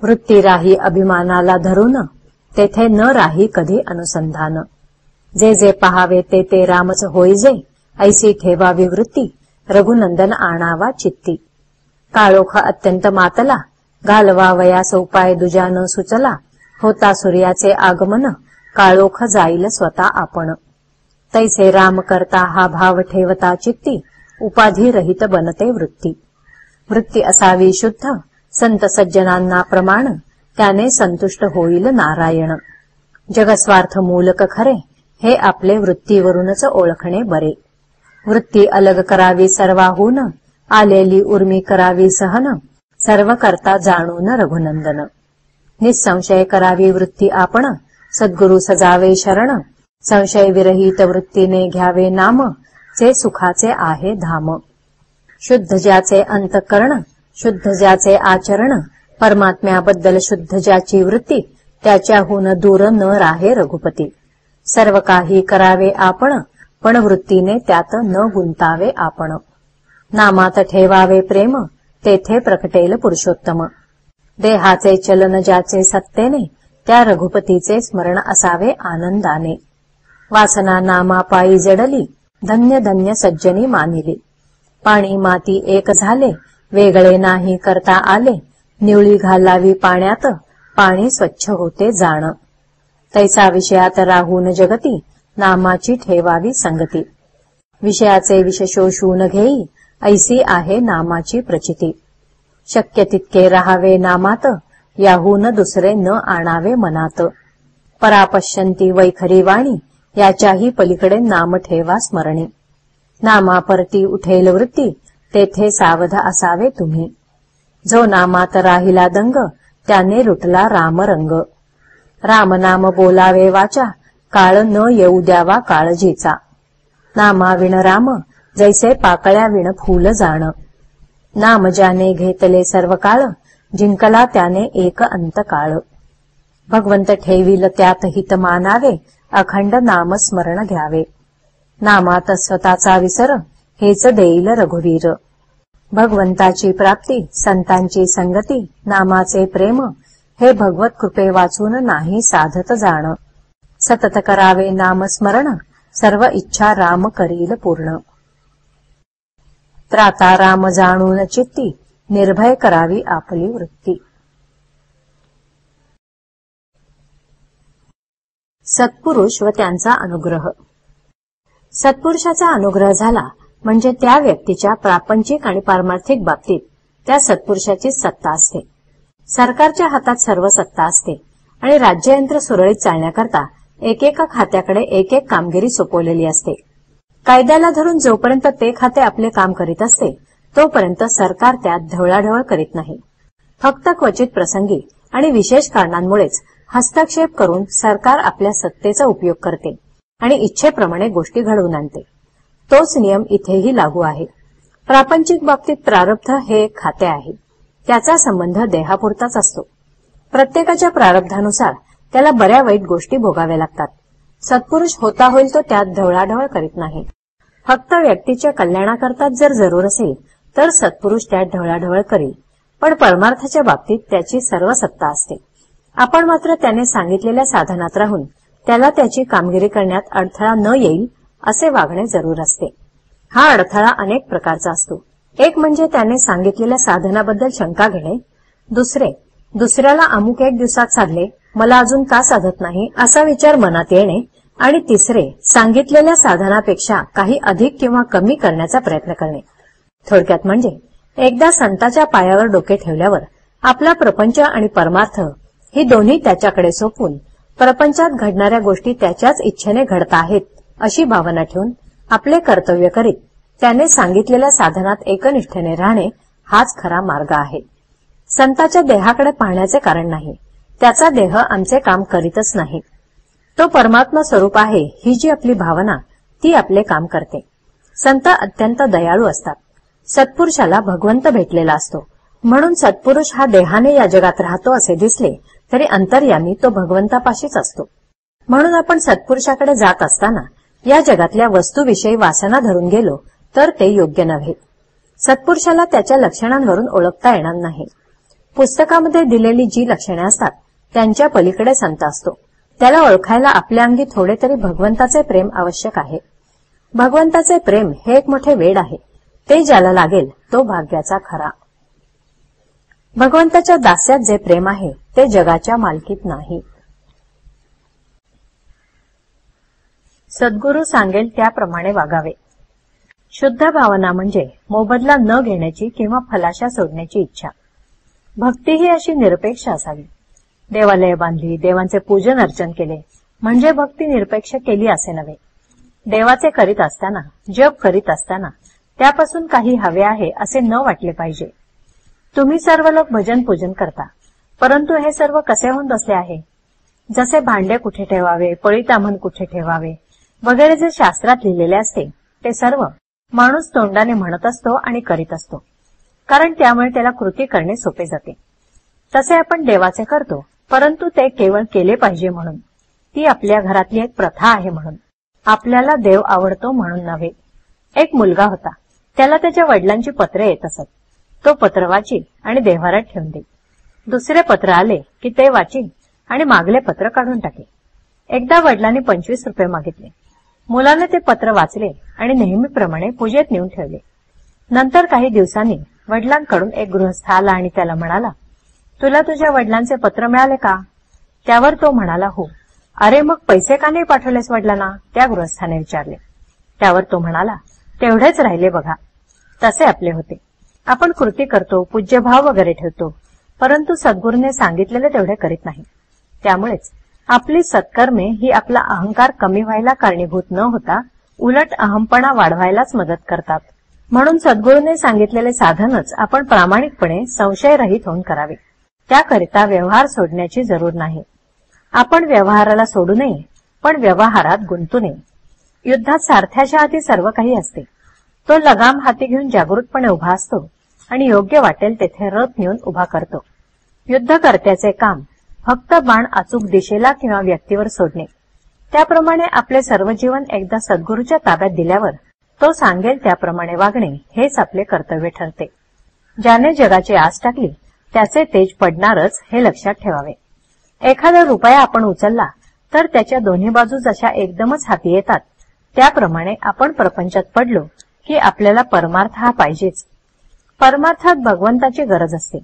वृत्ती राही अभिमानाला धरून, तेथे न राही कधी अनुसंधान. जे जे पहावे ते ते रामच होईजे, ऐसी ठेवावी वृत्ती, रघुनंदन आणावा चित्ती. काळोख अत्यंत मातला, घालवा वयास उपाय दुजा न सुचला. होता सूर्याचे आगमन, काळोख जाईल स्वतः आपण. तैसे राम करता हा भाव ठेवता चित्ती, उपाधी रहित बनते वृत्ती. वृत्ती असावी शुद्ध, संत सज्जनांना प्रमाण, त्याने संतुष्ट होईल नारायण. जगस्वार्थ मूलक खरे, हे आपले वृत्तीवरूनच ओळखणे बरे. वृत्ती अलग करावी सर्वाहून, आलेली उर्मी करावी सहन. सर्व करता जाणून रघुनंदन. निसंशय करावी वृत्ती आपण, सद्गुरु सजावे शरण. संशय विरहित वृत्तीने घ्यावे नाम, जे सुखाचे आहे धाम. शुद्ध ज्याचे अंतःकरण, शुद्ध ज्याचे आचरण. परमात्म्याबद्दल शुद्ध ज्याची वृत्ती, त्याच्याहून दूर न राहे रघुपती. सर्व काही करावे आपण, पण वृत्तीने त्यात न गुंतावे आपण. नामात ठेवावे प्रेम, तेथे प्रकटेल पुरुषोत्तम. देहाचे चलन ज्याचे सत्तेने, त्या रघुपतीचे स्मरण असावे आनंदाने. वासना नामापायी जडली, धन्य धन्य सज्जनी मानिली. पाणी माती एक झाले, वेगळे नाही करता आले. निवळी घालावी पाण्यात, पाणी स्वच्छ होते जाण. तैसा विषयात राहून जगती, नामाची ठेवावी संगती. विषयाचे विष शोषून घेई, ऐसी आहे नामाची प्रचिती. शक्य तितके राहावे नामात, याहून दुसरे न आणावे मनात. परापश्यंती वैखरी वाणी, याच्याही पलीकडे नाम ठेवा स्मरणी. नामापरती उठेल वृत्ती, तेथे सावध असावे तुम्ही. जो नामात राहिला दंग, त्याने लुटला रामरंग. रामनाम बोलावे वाचा, काळ न येऊ द्यावा काळजीचा. नामाविण राम, जैसे पाकळ्या विण फूल जाण. नाम ज्याने घेतले सर्व काळ, जिंकला त्याने एक अंतकाळ. भगवंत ठेविल त्यात हित मानावे, अखंड नाम स्मरण घ्यावे. नामात स्वतःचा विसर, हेच देईल रघुवीर. भगवंताची प्राप्ती, संतांची संगती, नामाचे प्रेम, हे भगवत कृपे वाचून नाही साधत जाण. सतत करावे नाम स्मरण, सर्व इच्छा राम करील पूर्ण. त्राता राम जाणून चित्ती, निर्भय करावी आपली वृत्ती. सत्पुरुष व त्यांचा अनुग्रह. सत्पुरुषाचा अनुग्रह झाला म्हणजे त्या व्यक्तीच्या प्रापंचिक आणि पारमार्थिक बाबतीत त्या सत्पुरुषाची सत्ता असते. सरकारच्या हातात सर्व सत्ता असते आणि राज्ययंत्र सुरळीत चालण्याकरता एकेका खात्याकडे एक एक कामगिरी सोपवलेली असते. कायद्याला धरून जोपर्यंत ते खाते आपले काम करीत असते, तोपर्यंत सरकार त्यात ढवळाढवळ करीत नाही. फक्त क्वचित प्रसंगी आणि विशेष कारणांमुळेच हस्तक्षेप करून सरकार आपल्या सत्तेचा उपयोग करते आणि इच्छेप्रमाणे गोष्टी घडवून आणते. तोच नियम इथेही लागू आहे. प्रापंचिक बाबतीत प्रारब्ध हे एक खाते आहे. त्याचा संबंध देहापुरताच असतो. प्रत्येकाच्या प्रारब्धानुसार त्याला बऱ्या वाईट गोष्टी भोगाव्या लागतात. सत्पुरुष होता होईल तो त्यात ढवळाढवळ करीत नाही. फक्त व्यक्तीच्या कल्याणाकरताच जर जरूर असेल तर सत्पुरुष त्यात ढवळाढवळ करील, पण परमार्थाच्या बाबतीत त्याची सर्व सत्ता असते. आपण मात्र त्याने सांगितलेल्या साधनात राहून त्याला त्याची कामगिरी करण्यात अडथळा न येईल असे वागणे जरूर असते. हा अडथळा अनेक प्रकारचा असतो. एक म्हणजे त्याने सांगितलेल्या साधनाबद्दल शंका घेणे. दुसरे, दुसऱ्याला अमुक एक दिवसात साधले, मला अजून का साधत नाही असा विचार मनात येणे. आणि तिसरे, सांगितलेल्या साधनापेक्षा काही अधिक किंवा कमी करण्याचा प्रयत्न करणे. थोडक्यात म्हणजे एकदा संताच्या पायावर डोके ठेवल्यावर आपला प्रपंच आणि परमार्थ ही दोन्ही त्याच्याकडे सोपवून प्रपंचात घडणाऱ्या गोष्टी त्याच्याच इच्छेने घडत आहेत अशी भावना ठेवून आपले कर्तव्य करीत त्याने सांगितलेल्या साधनात एकनिष्ठेने राहणे हाच खरा मार्ग आहे. संताच्या देहाकडे पाहण्याचे कारण नाही. त्याचा देह आमचे काम करीतच नाही. तो परमात्मा स्वरूप आहे ही जी आपली भावना ती आपले काम करते. संत अत्यंत दयाळू असतात. सत्पुरुषाला भगवंत भेटलेला असतो. म्हणून सत्पुरुष हा देहाने या जगात राहतो असे दिसले तरी अंतर्यामी तो भगवंतापाशीच असतो. म्हणून आपण सत्पुरुषाकडे जात असताना या जगातल्या वस्तूविषयी वासना धरून गेलो तर ते योग्य नव्हे. सत्पुरुषाला त्याच्या लक्षणांवरून ओळखता येणार नाही. पुस्तकामध्ये दिलेली जी लक्षणे असतात त्यांच्या पलीकडे संत असतो. त्याला ओळखायला आपल्या अंगी थोडे तरी भगवंताचे प्रेम आवश्यक आहे. भगवंताचे प्रेम हे एक मोठे वेड आहे. ते ज्याला लागेल तो भाग्याचा खरा. भगवंताच्या दास्यात जे प्रेम आहे ते जगाच्या मालकीत नाही. सद्गुरू सांगेल त्याप्रमाणे वागावे. शुद्ध भावना म्हणजे मोबदला न घेण्याची किंवा फलाशा सोडण्याची इच्छा. भक्ती ही अशी निरपेक्ष असावी. देवालय बांधली, देवांचे पूजन अर्चन केले म्हणजे भक्ती निरपेक्ष केली असे नव्हे. देवाचे करीत असताना, जप करीत असताना त्यापासून काही हवे आहे असे न वाटले पाहिजे. तुम्ही सर्व लोक भजन पूजन करता, परंतु हे सर्व कसे होऊन बसले आहे? जसे भांडे कुठे ठेवावे, पळीतामण कुठे ठेवावे वगैरे जे शास्त्रात लिहिलेले असते ते सर्व माणूस तोंडाने म्हणत असतो आणि करीत असतो, कारण त्यामुळे त्याला कृती करणे सोपे जाते. तसे आपण देवाचे करतो, परंतु ते केवळ केले पाहिजे म्हणून, ती आपल्या घरातली एक प्रथा आहे म्हणून, आपल्याला देव आवडतो म्हणून नव्हे. एक मुलगा होता, त्याला त्याच्या वडिलांची पत्रे येत असत. तो पत्र वाची आणि देव्हारात ठेवून दे. दुसरे पत्र आले की ते वाची आणि मागले पत्र काढून टाके. एकदा वडिलांनी 25 रुपये मागितले. मुलाने ते पत्र वाचले आणि नेहमीप्रमाणे पूजेत नेऊन ठेवले. नंतर काही दिवसांनी वडिलांकडून एक गृहस्थ आला आणि त्याला म्हणाला, तुला तुझ्या वडिलांचे पत्र मिळाले का? त्यावर तो म्हणाला, हो. अरे मग पैसे का नाही पाठवलेस वडिलांना? त्या गृहस्थाने विचारले. त्यावर तो म्हणाला, तेवढेच राहिले बघा. तसे आपले होते. आपण कृती करतो, पूज्यभाव वगैरे ठेवतो, परंतु सद्गुरूने सांगितलेले तेवढे करीत नाही. त्यामुळेच आपली सत्कर्मे ही आपला अहंकार कमी व्हायला कारणीभूत न होता उलट अहमपणा वाढवायलाच मदत करतात. म्हणून सद्गुरूने सांगितलेले साधनच आपण प्रामाणिकपणे संशयरहित होऊन करावे. त्याकरिता व्यवहार सोडण्याची जरूर नाही. आपण व्यवहाराला सोडू नये, पण व्यवहारात गुंतू नये. युद्धात सारथ्याच्या हाती सर्व काही असते. तो लगाम हाती घेऊन जागृतपणे उभा असतो आणि योग्य वाटेल तेथे रथ नेऊन उभा करतो. युद्धकर्त्याचे काम फक्त बाण अचूक दिशेला किंवा व्यक्तीवर सोडणे. त्याप्रमाणे आपले सर्व जीवन एकदा सद्गुरूच्या ताब्यात दिल्यावर तो सांगेल त्याप्रमाणे वागणे हेच आपले कर्तव्य ठरते. ज्याने जगाची आस टाकली त्याचे तेज पडणारच हे लक्षात ठेवावे. एखादा रुपया आपण उचलला तर त्याच्या दोन्ही बाजू जशा एकदमच हाती येतात, त्याप्रमाणे आपण प्रपंचात पडलो की आपल्याला परमार्थ हा पाहिजेच. परमार्थात भगवंताची गरज असते.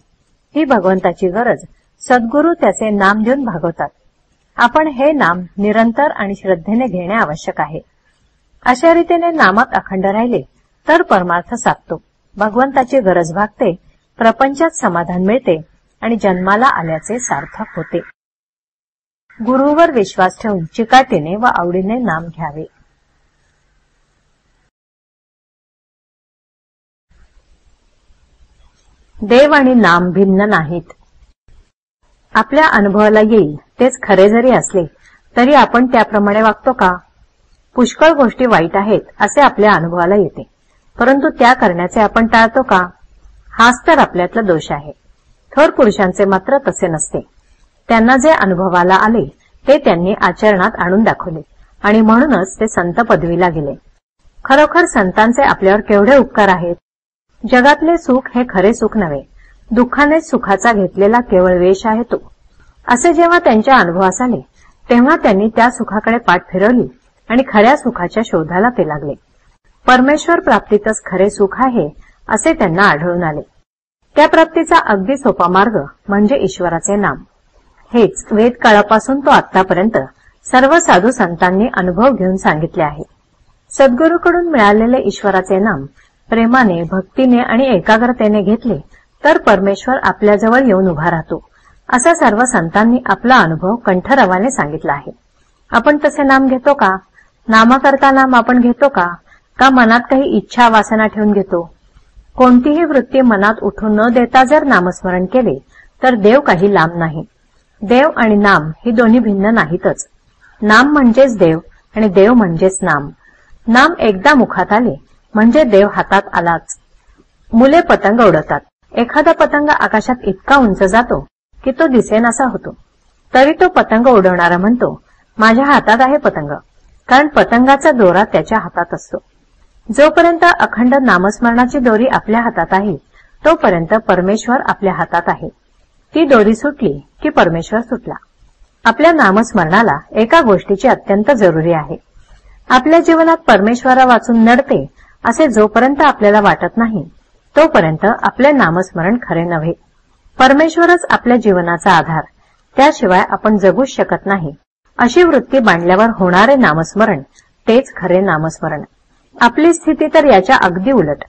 ही भगवंताची गरज सद्गुरू त्याचे नाम देऊन भागवतात. आपण हे नाम निरंतर आणि श्रद्धेने घेणे आवश्यक आहे. अशा रीतीने नामात अखंड राहिले तर परमार्थ साधतो, भगवंताची गरज भागते, प्रपंचात समाधान मिळते आणि जन्माला आल्याचे सार्थक होते. गुरुवर विश्वास ठेवून चिकाटीने व आवडीने नाम घ्यावे. देव आणि नाम भिन्न नाहीत. आपल्या अनुभवाला येईल तेच खरे जरी असले तरी आपण त्याप्रमाणे वागतो का? पुष्कळ गोष्टी वाईट आहेत असे आपल्या अनुभवाला येते, परंतु त्या करण्याचे आपण टाळतो का? हाच तर आपल्यातला दोष आहे. थोर पुरुषांचे मात्र तसे नसते. त्यांना जे अनुभवाला आले ते त्यांनी आचरणात आणून दाखवले आणि म्हणूनच ते संत पदवीला गेले. खरोखर संतांचे आपल्यावर केवढे उपकार आहेत. जगातले सुख हे खरे सुख नव्हे, दुःखाने सुखाचा घेतलेला केवळ वेश आहे तो. असे जेव्हा त्यांच्या अनुभवास आले तेव्हा त्यांनी त्या सुखाकडे पाठ फिरवली आणि खऱ्या सुखाच्या शोधाला ते लागले. परमेश्वर प्राप्तीतच खरे सुख आहे असे त्यांना आढळून आले. त्या प्राप्तीचा अगदी सोपा मार्ग म्हणजे ईश्वराचे नाम. हेच वेद काळापासून तो आतापर्यंत सर्व साधू संतांनी अनुभव घेऊन सांगितले आहे. सद्गुरूकडून मिळालेले ईश्वराचे नाम प्रेमाने, भक्तीने आणि एकाग्रतेने घेतले तर परमेश्वर आपल्याजवळ येऊन उभा राहतो, असा सर्व संतांनी आपला अनुभव कंठरवाने सांगितला आहे. आपण तसे नाम घेतो का? नामाकरता नाम आपण घेतो का? का मनात काही इच्छा वासना ठेवून घेतो? कोणतीही वृत्ती मनात उठू न देता जर नामस्मरण केले तर देव काही लांब नाही. देव आणि नाम ही दोन्ही भिन्न नाहीतच. नाम म्हणजेच देव आणि देव म्हणजेच नाम. नाम एकदा मुखात आले म्हणजे देव हातात आलाच. मुले पतंग उडवतात. एखादा पतंग आकाशात इतका उंच जातो की तो दिसेनासा होतो, तरी तो पतंग उडवणारा म्हणतो, माझ्या हातात आहे पतंग, कारण पतंगाचा दोरा त्याच्या हातात असतो. जोपर्यंत अखंड नामस्मरणाची दोरी आपल्या हातात आहे तोपर्यंत परमेश्वर आपल्या हातात आहे. ती दोरी सुटली की परमेश्वर सुटला. आपल्या नामस्मरणाला एका गोष्टीची अत्यंत जरुरी आहे. आपल्या जीवनात परमेश्वरा वाचून नडते असे जोपर्यंत आपल्याला वाटत नाही तोपर्यंत आपले नामस्मरण खरे नव्हे. परमेश्वरच आपल्या जीवनाचा आधार, त्याशिवाय आपण जगूच शकत नाही अशी वृत्ती बांधल्यावर होणारे नामस्मरण तेच खरे नामस्मरण. आपली स्थिती तर याच्या अगदी उलट.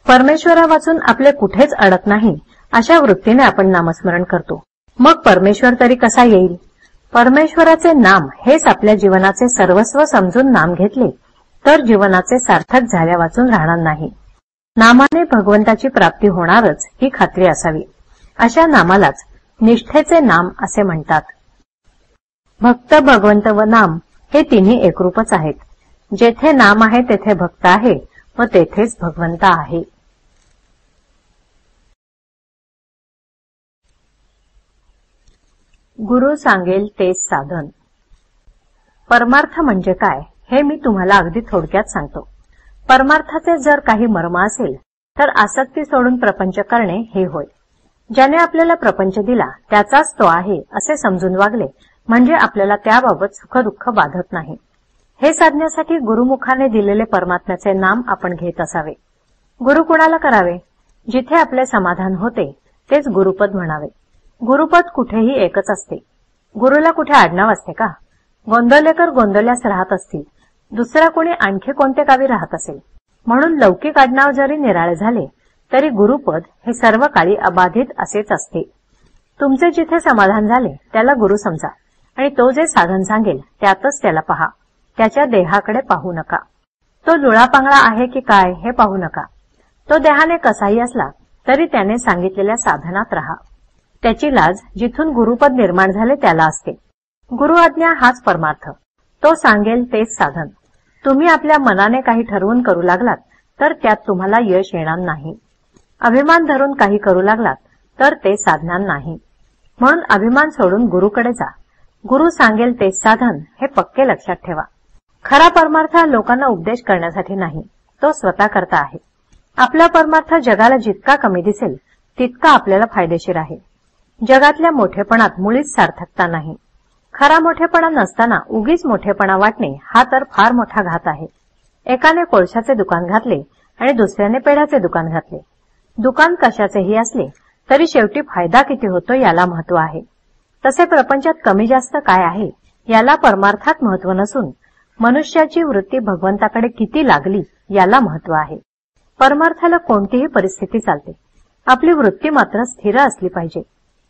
परमेश्वरा वाचून आपले कुठेच अडत नाही अशा वृत्तीने आपण नामस्मरण करतो. मग परमेश्वर तरी कसा येईल? परमेश्वराचे नाम हेच आपल्या जीवनाचे सर्वस्व समजून नाम घेतले तर जीवनाचे सार्थक झाल्या वाचून राहणार नाही. नामाने भगवंताची प्राप्ती होणारच ही खात्री असावी. अशा नामालाच निष्ठेचे नाम असे म्हणतात. भक्त, भगवंत व नाम हे तिन्ही एकरूपच आहेत. जेथे नाम आहे तेथे भक्त आहे व तेथेच भगवंत आहे. गुरु सांगेल तेच साधन. परमार्थ म्हणजे काय हे मी तुम्हाला अगदी थोडक्यात सांगतो. परमार्थाचे जर काही मर्म असेल तर आसक्ती सोडून प्रपंच करणे हे होय. ज्याने आपल्याला प्रपंच दिला त्याचाच तो आहे असे समजून वागले म्हणजे आपल्याला त्याबाबत सुखदुःख बाधत नाही. हे साधण्यासाठी गुरुमुखाने दिलेले परमात्म्याचे नाम आपण घेत असावे. गुरु कुणाला करावे? जिथे आपले समाधान होते तेच गुरुपद म्हणावे. गुरुपद कुठेही एकच असते. गुरुला कुठे आडनाव असते का? गोंदवलेकर गोंदवल्यास राहत असतील, दुसरा कोणी आणखी कोणते गावी राहत असेल. म्हणून लौकिक आडनाव जरी निराळे झाले तरी गुरुपद हे सर्व काळी अबाधित असेच असते. तुमचे जिथे समाधान झाले त्याला गुरु समजा आणि तो जे साधन सांगेल त्यातच त्याला पहा. त्याच्या देहाकडे पाहू नका. तो लुळापांगळा आहे की काय हे पाहू नका. तो देहाने कसाही असला तरी त्याने सांगितलेल्या साधनात राहा. त्याची लाज जिथून गुरुपद निर्माण झाले त्याला असते. गुरु आज्ञा हाच परमार्थ. तो सांगेल तेच साधन. तुम्ही आपल्या मनाने काही ठरवून करू लागलात तर त्यात तुम्हाला यश येणार नाही. अभिमान धरून काही करू लागलात तर ते साधणार नाही. म्हणून अभिमान सोडून गुरुकडे जा. गुरु सांगेल तेच साधन हे पक्के लक्षात ठेवा. खरा परमार्थ लोकांना उपदेश करण्यासाठी नाही, तो स्वतः करता आहे. आपला परमार्थ जगाला जितका कमी दिसेल तितका आपल्याला फायदेशीर आहे. जगातल्या मोठेपणात मुळीच सार्थकता नाही. खरा मोठेपणा नसताना उगीच मोठेपणा वाटणे हा तर फार मोठा घात आहे. एकाने कोळशाचे दुकान घातले आणि दुसऱ्याने पेढ्याचे दुकान घातले. दुकान कशाचेही असले तरी शेवटी फायदा किती होतो याला महत्व आहे. तसे प्रपंचात कमी जास्त काय आहे याला परमार्थात महत्व नसून मनुष्याची वृत्ती भगवंताकडे किती लागली याला महत्व आहे. परमार्थाला कोणतीही परिस्थिती चालते. आपली वृत्ती मात्र स्थिर असली पाहिजे.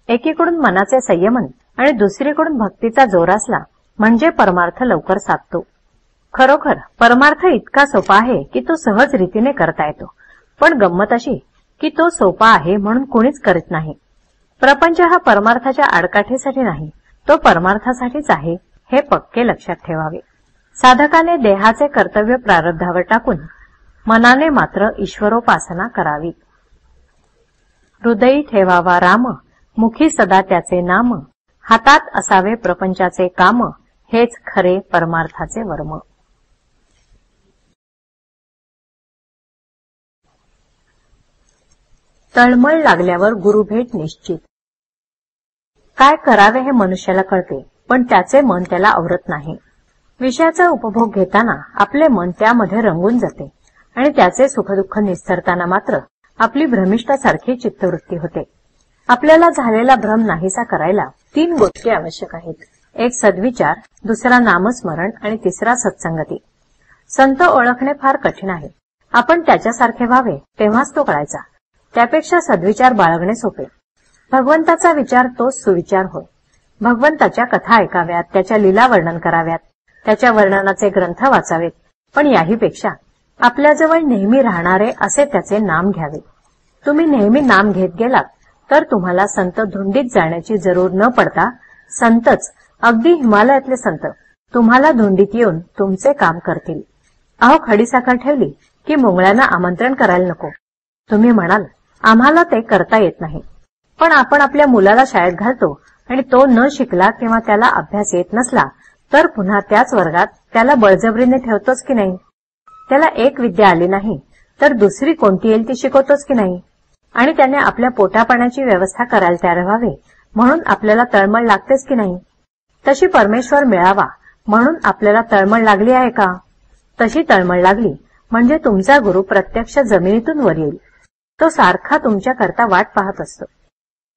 एकीकडून मनाचे संयमन आणि दुसरीकडून भक्तीचा जोर असला म्हणजे परमार्थ लवकर साधतो. खरोखर परमार्थ इतका सोपा आहे की तो सहज रीतीने करता येतो. पण गंमत अशी की तो सोपा आहे म्हणून कोणीच करीत नाही. प्रपंच हा परमार्थाच्या आडकाठीसाठी नाही, तो परमार्थासाठीच आहे हे पक्के लक्षात ठेवावे. साधकाने देहाचे कर्तव्य प्रारब्धावर टाकून मनाने मात्र ईश्वरोपासना करावी. हृदयी ठेवावा राम, मुखी सदा त्याचे नाम, हातात असावे प्रपंचाचे काम, हेच खरे परमार्थाचे वर्म. तळमळ लागल्यावर गुरुभेट निश्चित. काय करावे हे मनुष्याला कळते पण त्याचे मन त्याला आवरत नाही. विषयाचा उपभोग घेताना आपले मन त्यामध्ये रंगून जाते आणि त्याचे सुखदुःख निस्तरताना मात्र आपली भ्रमिष्ठासारखी चित्तवृत्ती होते. आपल्याला झालेला भ्रम नाहीसा करायला 3 गोष्टी आवश्यक आहेत. एक सद्विचार, दुसरा नामस्मरण आणि तिसरा सत्संगती. संत ओळखणे फार कठीण आहे. आपण त्याच्यासारखे व्हावे तेव्हाच तो कळायचा. त्यापेक्षा सद्विचार बाळगणे सोपे. भगवंताचा विचार तोच सुविचार होय. भगवंताच्या कथा ऐकाव्यात, त्याच्या लीला वर्णन कराव्यात, त्याच्या वर्णनाचे ग्रंथ वाचावेत. पण याहीपेक्षा आपल्याजवळ नेहमी राहणारे असे त्याचे नाम घ्यावे. तुम्ही नेहमी नाम घेत गेलात तर तुम्हाला संत धुंडीत जाण्याची जरूर न पडता संतच, अगदी हिमालयातले संत तुम्हाला धुंडीत येऊन तुमचे काम करतील. अहो, खडीसाखर ठेवली की मुंगळ्यांना आमंत्रण करायला नको. तुम्ही म्हणाल आम्हाला ते करता येत नाही. पण आपण आपल्या मुलाला शाळेत घालतो आणि तो न शिकला किंवा त्याला अभ्यास येत नसला तर पुन्हा त्याच वर्गात त्याला बळजबरीने ठेवतोच की नाही. त्याला एक विद्या आली नाही तर दुसरी कोणती येईल ती शिकवतोच की नाही? आणि त्याने आपल्या पोटापाण्याची व्यवस्था करायला तयार व्हावे म्हणून आपल्याला तळमळ लागतेच की नाही? तशी परमेश्वर मिळावा म्हणून आपल्याला तळमळ लागली आहे का? तशी तळमळ लागली म्हणजे तुमचा गुरु प्रत्यक्ष जमिनीतून वर येईल. तो सारखा तुमच्या करता वाट पाहत असतो.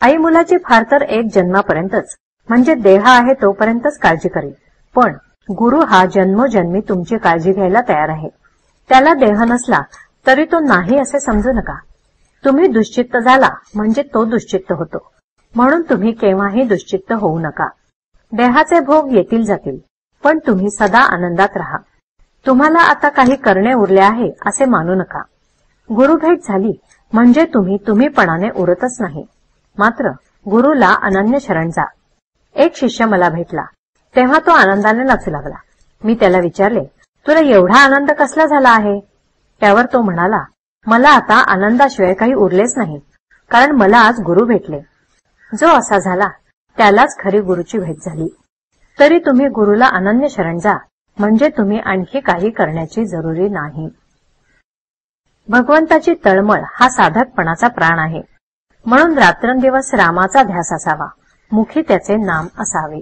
आई मुलाची फार तर एक जन्मापर्यंतच म्हणजे देह आहे तोपर्यंतच काळजी करेल, पण गुरु हा जन्मोजन्मी तुमची काळजी घ्यायला तयार आहे. त्याला देह नसला तरी तो नाही असे समजू नका. तुम्ही दुश्चित्त झाला म्हणजे तो दुश्चित्त होतो, म्हणून तुम्ही केव्हाही दुश्चित्त होऊ नका. देहाचे भोग येतील जातील, पण तुम्ही सदा आनंदात राहा. तुम्हाला आता काही करणे उरले आहे असे मानू नका. गुरुभेट झाली म्हणजे तुम्हीपणाने उरतच नाही, मात्र गुरुला अनन्य शरण जा. एक शिष्य मला भेटला तेव्हा तो आनंदाने नाचू लागला. मी त्याला विचारले, तुला एवढा आनंद कसला झाला आहे? त्यावर तो म्हणाला, मला आता आनंदाशिवाय काही उरलेच नाही, कारण मला आज गुरु भेटले. जो असा झाला त्यालाच खरी गुरुची भेट झाली. तरी तुम्ही गुरुला अनन्य शरण जा, म्हणजे तुम्ही आणखी काही करण्याची जरुरी नाही. भगवंताची तळमळ हा साधकपणाचा प्राण आहे, म्हणून रात्रंदिवस रामाचा ध्यास असावा, मुखी त्याचे नाम असावे.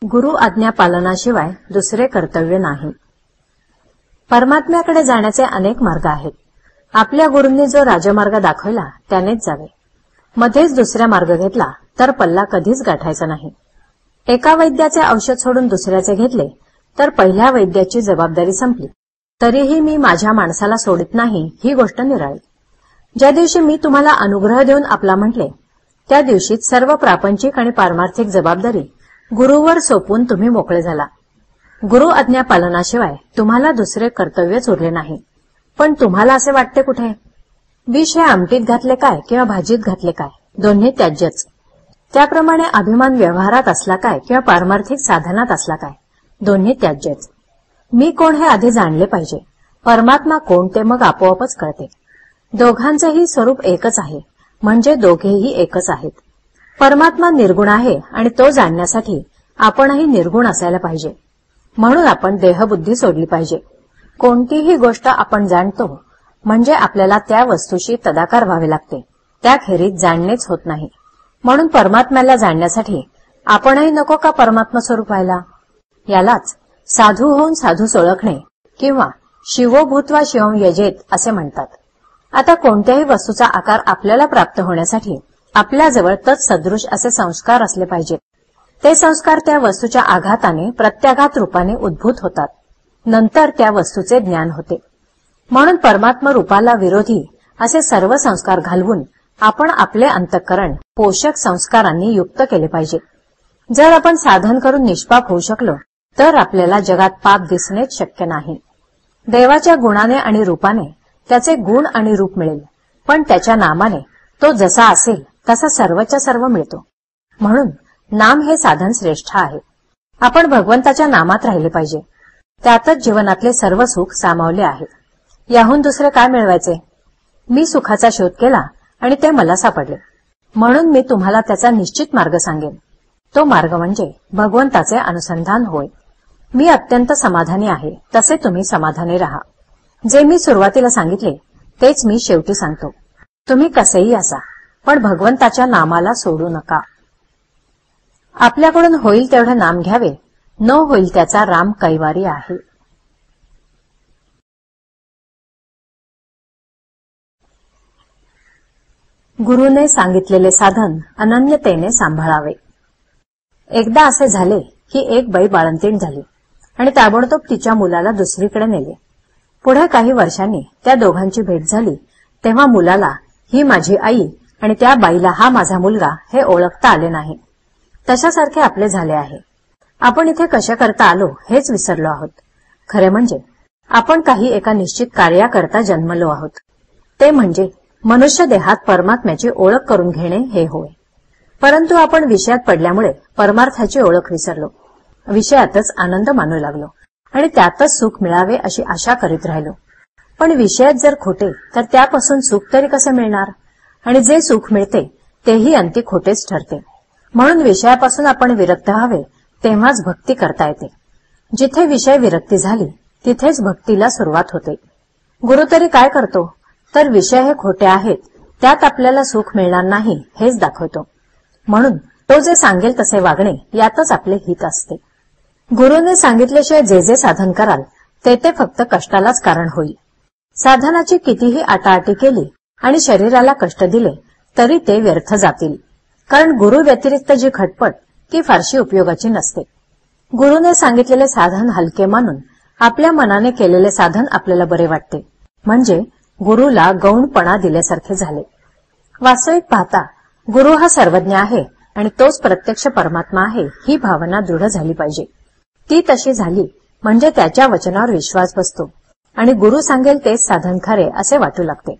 गुरु आज्ञा पालनाशिवाय दुसरे कर्तव्य नाही. परमात्म्याकडे जाण्याचे अनेक मार्ग आहेत. आपल्या गुरूंनी जो राजमार्ग दाखवला त्यानेच जावे. मध्येच दुसरा मार्ग घेतला तर पल्ला कधीच गाठायचा नाही. एका वैद्याचे औषध सोडून दुसऱ्याचे घेतले तर पहिल्या वैद्याची जबाबदारी संपली. तरीही मी माझ्या माणसाला सोडित नाही ही गोष्ट निराळी. ज्या दिवशी मी तुम्हाला अनुग्रह देऊन आपला म्हटले त्या दिवशीच सर्व प्रापंचिक आणि पारमार्थिक जबाबदारी गुरुवर सोपून तुम्ही मोकळे झाला. गुरु आज्ञा पालनाशिवाय तुम्हाला दुसरे कर्तव्यच उरले नाही. पण तुम्हाला असे वाटते कुठे? विष हे आमटीत घातले काय किंवा भाजीत घातले काय, दोन्ही त्याज्यच. त्याप्रमाणे अभिमान व्यवहारात असला काय किंवा पारमार्थिक साधनात असला काय, दोन्ही त्याज्यच. मी कोण हे आधी जाणले पाहिजे. परमात्मा कोण ते मग आपोआपच कळते. दोघांचेही स्वरूप एकच आहे, म्हणजे दोघेही एकच आहेत. परमात्मा निर्गुण आहे आणि तो जाणण्यासाठी आपणही निर्गुण असायला पाहिजे. म्हणून आपण देहबुद्धी सोडली पाहिजे. कोणतीही गोष्ट आपण जाणतो म्हणजे आपल्याला त्या वस्तूशी तदाकार व्हावे लागते, त्याखेरीज जाणणेच होत नाही. म्हणून परमात्म्याला जाणण्यासाठी आपणही नको का परमात्मा स्वरूप व्हायला? यालाच साधू होऊन साधूस ओळखणे किंवा शिवो भूत्वा शिवं यजेत असे म्हणतात. आता कोणत्याही वस्तूचा आकार आपल्याला प्राप्त होण्यासाठी आपल्याजवळ तत्सदृश असे संस्कार असले पाहिजेत. ते संस्कार त्या वस्तूच्या आघाताने प्रत्याघात रूपाने उद्भूत होतात. नंतर त्या वस्तूचे ज्ञान होते. म्हणून परमात्मा रूपाला विरोधी असे सर्व संस्कार घालवून आपण आपले अंतःकरण पोषक संस्कारांनी युक्त केले पाहिजे. जर आपण साधन करून निष्पाप होऊ शकलो तर आपल्याला जगात पाप दिसणेच शक्य नाही. देवाच्या गुणाने आणि रूपाने त्याचे गुण आणि रूप मिळेल, पण त्याच्या नामाने तो जसा असेल तसा सर्वच्या सर्व मिळतो. म्हणून नाम हे साधन श्रेष्ठ आहे. आपण भगवंताच्या नामात राहिले पाहिजे. त्यातच जीवनातले सर्व सुख सामावले आहे. याहून दुसरे काय मिळवायचे? मी सुखाचा शोध केला आणि ते मला सापडले, म्हणून मी तुम्हाला त्याचा निश्चित मार्ग सांगेन. तो मार्ग म्हणजे भगवंताचे अनुसंधान होय. मी अत्यंत समाधानी आहे, तसे तुम्ही समाधानी राहा. जे मी सुरुवातीला सांगितले तेच मी शेवटी सांगतो. तुम्ही कसेही असा, पण भगवंताच्या नामाला सोडू नका. आपल्याकडून होईल तेवढे नाम घ्यावे, न होईल त्याचा राम कैवारी आहे. गुरुने सांगितलेले साधन अनन्यतेने सांभाळावे. एकदा असे झाले की एक बाई बाळंतीण झाली आणि ताबडतोब तिच्या मुलाला दुसरीकडे नेले. पुढे काही वर्षांनी त्या दोघांची भेट झाली तेव्हा मुलाला ही माझी आई आणि त्या बाईला हा माझा मुलगा हे ओळखता आले नाही. तशासारखे आपले झाले आहे. आपण इथे कशा करता आलो हेच विसरलो आहोत. खरे म्हणजे आपण काही एका निश्चित कार्याकरता जन्मलो आहोत. ते म्हणजे मनुष्य देहात परमात्म्याची ओळख करून घेणे हे होय. परंतु आपण विषयात पडल्यामुळे परमार्थाची ओळख विसरलो. विषयातच आनंद मानू लागलो आणि त्यातच सुख मिळावे अशी आशा करीत राहिलो. पण विषयात जर खोटे तर त्यापासून सुख तरी कसे मिळणार? आणि जे सुख मिळते तेही अंती खोटेच ठरते. म्हणून विषयापासून आपण विरक्त व्हावे तेव्हाच भक्ती करता येते. जिथे विषय विरक्ती झाली तिथेच भक्तीला सुरुवात होते. गुरु तरी काय करतो तर विषय हे खोटे आहेत, त्यात आपल्याला सुख मिळणार नाही हेच दाखवतो. म्हणून तो जे सांगेल तसे वागणे यातच आपले हित असते. गुरुने सांगितल्याशिवाय जे जे साधन कराल ते फक्त कष्टालाच कारण होईल. साधनाची कितीही आटाआटी केली आणि शरीराला कष्ट दिले तरी ते व्यर्थ जातील. कारण गुरु व्यतिरिक्त जी खटपट ती फारशी उपयोगाची नसते. गुरुने सांगितलेले साधन हलके मानून आपल्या मनाने केलेले साधन आपल्याला बरे वाटते, म्हणजे गुरुला गौणपणा दिल्यासारखे झाले. वास्तविक पाहता गुरु हा सर्वज्ञ आहे आणि तोच प्रत्यक्ष परमात्मा आहे ही भावना दृढ झाली पाहिजे. ती तशी झाली म्हणजे त्याच्या वचनावर विश्वास बसतो आणि गुरु सांगेल तेच साधन खरे असे वाटू लागते.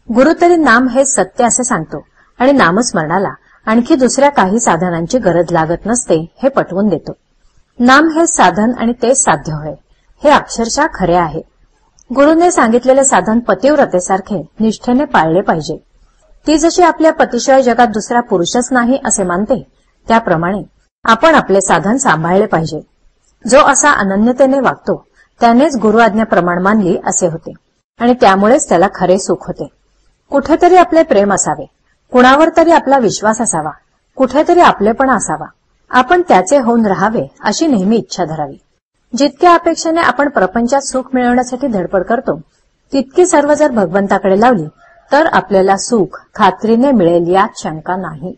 गुरु तरी नाम हेच सत्य असे सांगतो आणि नामस्मरणाला आणखी दुसऱ्या काही साधनांची गरज लागत नसते हे पटवून देतो. नाम हेच साधन आणि तेच साध्य होय हे अक्षरशः खरे आहे. गुरुने सांगितलेले साधन पतिव्रतेसारखे निष्ठेने पाळले पाहिजे. ती जशी आपल्या पतीशिवाय जगात दुसरा पुरुषच नाही असे मानते, त्याप्रमाणे आपण आपले साधन सांभाळले पाहिजे. जो असा अनन्यतेने वागतो त्यानेच गुरु आज्ञा प्रमाण मानली असे होते आणि त्यामुळेच त्याला खरे सुख होते. कुठेतरी आपले प्रेम असावे, कुणावर तरी आपला विश्वास असावा, कुठेतरी आपलेपणा असावा. आपण त्याचे होऊन राहावे अशी नेहमी इच्छा धरावी. जितक्या अपेक्षेने आपण प्रपंचात सुख मिळवण्यासाठी धडपड करतो तितकी सर्व जर भगवंताकडे लावली तर आपल्याला सुख खात्रीने मिळेल यात शंका नाही.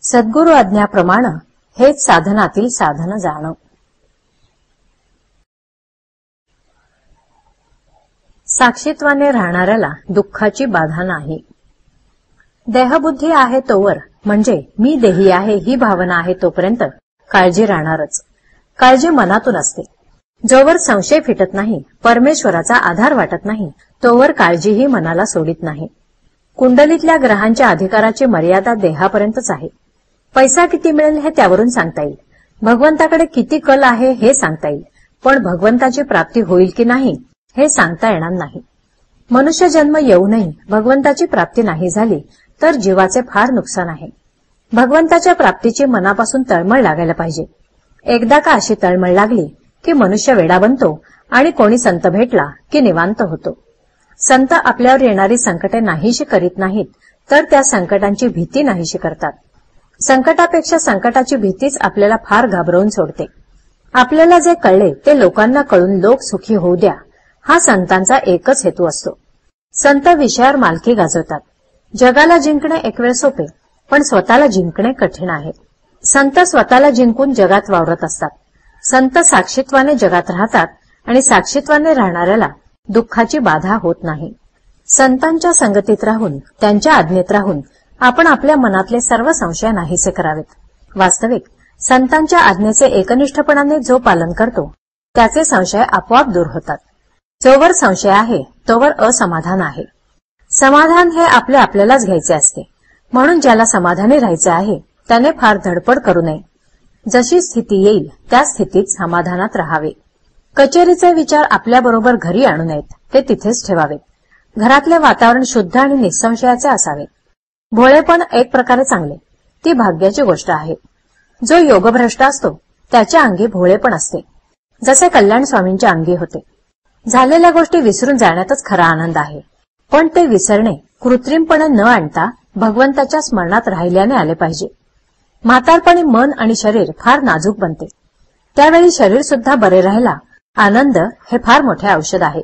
सद्गुरु आज्ञाप्रमाणे हेच साधनातील साधन जाणव. साक्षीत्वाने राहणाऱ्याला दुःखाची बाधा नाही. देहबुद्धी आहे तोवर, म्हणजे मी देही आहे ही भावना आहे तोपर्यंत काळजी राहणारच. काळजी मनातून असते. जोवर संशय फिटत नाही, परमेश्वराचा आधार वाटत नाही, तोवर काळजीही मनाला सोडित नाही. कुंडलीतल्या ग्रहांच्या अधिकाराची मर्यादा देहापर्यंतच आहे. पैसा किती मिळेल हे त्यावरून सांगता येईल. भगवंताकडे किती कल आहे हे सांगता येईल, पण भगवंताची प्राप्ती होईल की नाही हे सांगता येणार नाही. मनुष्य जन्म येऊनही भगवंताची प्राप्ती नाही झाली तर जीवाचे फार नुकसान आहे. भगवंताच्या प्राप्तीची मनापासून तळमळ लागायला पाहिजे. एकदा का अशी तळमळ लागली की मनुष्य वेडा बनतो आणि कोणी संत भेटला की निवांत होतो. संत आपल्यावर येणारी संकटे नाहीशी करीत नाहीत तर त्या संकटांची भीती नाहीशी करतात. संकटापेक्षा संकटाची भीतीच आपल्याला फार घाबरवून सोडते. आपल्याला जे कळले ते लोकांना कळून लोक सुखी होऊ द्या हा संतांचा एकच हेतू असतो. संत विषयावर मालकी गाजवतात. जगाला जिंकणे एक वेळ सोपे, पण स्वतःला जिंकणे कठीण आहे. संत स्वतःला जिंकून जगात वावरत असतात. संत साक्षीत्वाने जगात राहतात आणि साक्षीत्वाने राहणाऱ्याला दुःखाची बाधा होत नाही. संतांच्या संगतीत राहून त्यांच्या आज्ञेत राहून आपण आपल्या मनातले सर्व संशय नाहीसे करावेत. वास्तविक संतांच्या आज्ञेचे एकनिष्ठपणाने जो पालन करतो त्याचे संशय आपोआप दूर होतात. जोवर संशय आहे तोवर असमाधान आहे. समाधान हे आपल्यालाच घ्यायचे असते. म्हणून ज्याला समाधानी राहायचे आहे त्याने फार धडपड करू नये. जशी स्थिती येईल त्या स्थितीत समाधानात राहावे. कचेरीचे विचार आपल्याबरोबर घरी आणू नयेत, ते तिथेच ठेवावेत. घरातले वातावरण शुद्ध आणि निसंशयाचे असावे. भोळेपण एक प्रकारे चांगले, ती भाग्याची गोष्ट आहे. जो योगभ्रष्ट असतो त्याच्या अंगी भोळेपण असते, जसे कल्याण स्वामींच्या अंगी होते. झालेल्या गोष्टी विसरून जाण्यातच खरा आनंद आहे, पण ते विसरणे कृत्रिमपणे न आणता भगवंताच्या स्मरणात राहिल्याने आले पाहिजे. म्हातारपणी मन आणि शरीर फार नाजूक बनते. त्यावेळी शरीर सुद्धा बरे राहिला आनंद हे फार मोठे औषध आहे.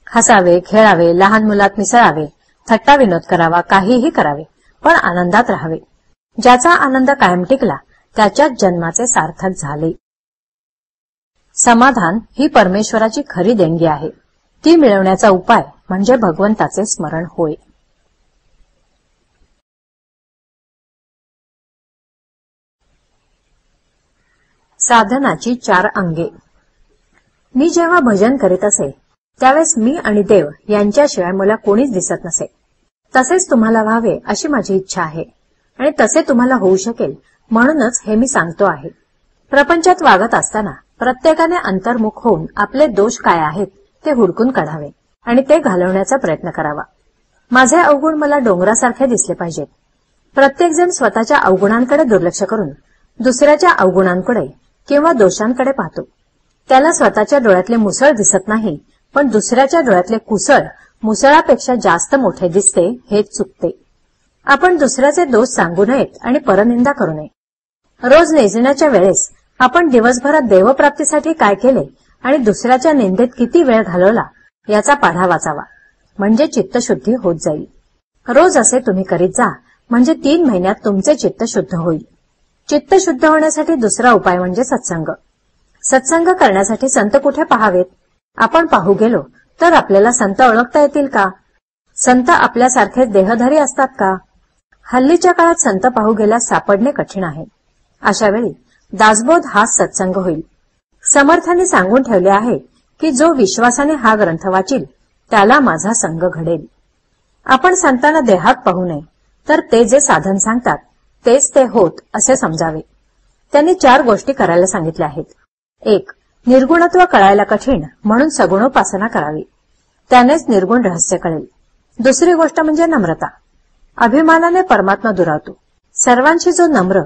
हसावे, खेळावे, लहान मुलात मिसळावे, थट्टा विनोद करावा, काहीही करावे, पण आनंदात राहावे. ज्याचा आनंद कायम टिकला त्याच्याच जन्माचे सार्थक झाले. समाधान ही परमेश्वराची खरी देणगी आहे. ती मिळवण्याचा उपाय म्हणजे भगवंताचे स्मरण होय. साधनाची 4 अंगे. मी जेव्हा भजन करीत असे त्यावेळेस मी आणि देव यांच्याशिवाय मला कोणीच दिसत नसे. तसेच तुम्हाला व्हावे अशी माझी इच्छा आहे आणि तसे तुम्हाला होऊ शकेल म्हणूनच हे मी सांगतो आहे. प्रपंचात वागत असताना प्रत्येकाने अंतर्मुख होऊन आपले दोष काय आहेत ते हुडकून काढावे आणि ते घालवण्याचा प्रयत्न करावा. माझे अवगुण मला डोंगरासारखे दिसले पाहिजेत. प्रत्येकजण स्वतःच्या अवगुणांकडे दुर्लक्ष करून दुसऱ्याच्या अवगुणांकडे किंवा दोषांकडे पाहतो. त्याला स्वतःच्या डोळ्यातले मुसळ दिसत नाही, पण दुसऱ्याच्या डोळ्यातले कुसळ मुसळापेक्षा जास्त मोठे दिसते, हेच चुकते. आपण दुसऱ्याचे दोष सांगू नयेत आणि परनिंदा करू नये. रोज निजण्याच्या वेळेस आपण दिवसभरात देवप्राप्तीसाठी काय केले आणि दुसऱ्याच्या निंदेत किती वेळ घालवला याचा पाढा वाचावा, म्हणजे चित्तशुद्धी होत जाईल. रोज असे तुम्ही करीत जा, म्हणजे 3 महिन्यात तुमचे चित्त शुद्ध होईल. चित्त शुद्ध होण्यासाठी दुसरा उपाय म्हणजे सत्संग. सत्संग करण्यासाठी संत कुठे पाहावेत? आपण पाहू गेलो तर आपल्याला संत ओळखता येतील का? संत आपल्यासारखेच देहधारी असतात का? हल्लीच्या काळात संत पाहू गेल्यास सापडणे कठीण आहे. अशा वेळी दासबोध हाच सत्संग होईल. समर्थांनी सांगून ठेवले आहे की जो विश्वासाने हा ग्रंथ वाचील त्याला माझा संग घडेल. आपण संतांना देहात पाहू नये, तर ते जे साधन सांगतात तेच ते होत असे समजावे. त्यांनी 4 गोष्टी करायला सांगितल्या आहेत. 1. निर्गुणत्व कळायला कठीण म्हणून सगुणोपासना करावी, त्यानेच निर्गुण रहस्य कळेल. दुसरी गोष्ट म्हणजे नम्रता. अभिमानाने परमात्मा दुरावतो. सर्वांशी जो नम्र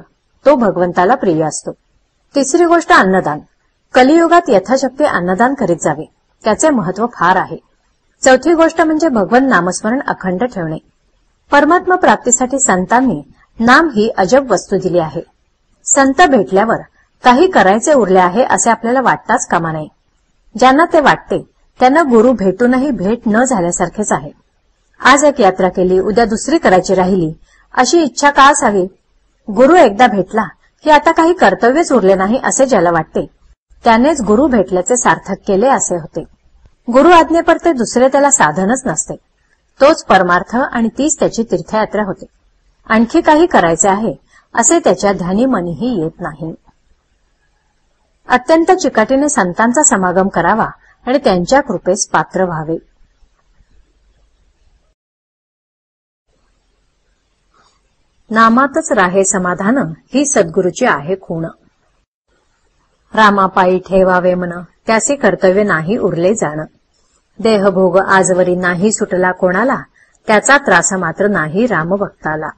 तो भगवंताला प्रिय असतो. तिसरी गोष्ट अन्नदान. कलियुगात यथाशक्ती अन्नदान करीत जावे, त्याचे महत्व फार आहे. चौथी गोष्ट म्हणजे भगवंत नामस्मरण अखंड ठेवणे. परमात्मा प्राप्तीसाठी संतांनी नाम ही अजब वस्तू दिली आहे. संत भेटल्यावर काही करायचे उरले आहे असे आपल्याला वाटताच कामा नये. ज्यांना ते वाटते त्यांना गुरु भेटूनही भेट न झाल्यासारखेच आहे. आज एक यात्रा केली, उद्या दुसरी करायची राहिली, अशी इच्छा का असावी? गुरु एकदा भेटला की आता काही कर्तव्यच उरले नाही असे ज्याला वाटते त्यानेच गुरु भेटल्याचे सार्थक केले असे होते. गुरु आज्ञेपरते दुसरे त्याला साधनच नसते. तोच परमार्थ आणि तीच त्याची तीर्थयात्रा होते. आणखी काही करायचे आहे असे त्याच्या ध्यानी मनीही येत नाही. अत्यंत चिकाटीने संतांचा समागम करावा आणि त्यांच्या कृपेस पात्र व्हावे. नामातच राहे समाधान, ही सद्गुरूची आहे खूण. रामापायी ठेवावे मन, त्याचे कर्तव्य नाही उरले जाण. देहभोग आजवरी नाही सुटला कोणाला, त्याचा त्रास मात्र नाही रामभक्ताला.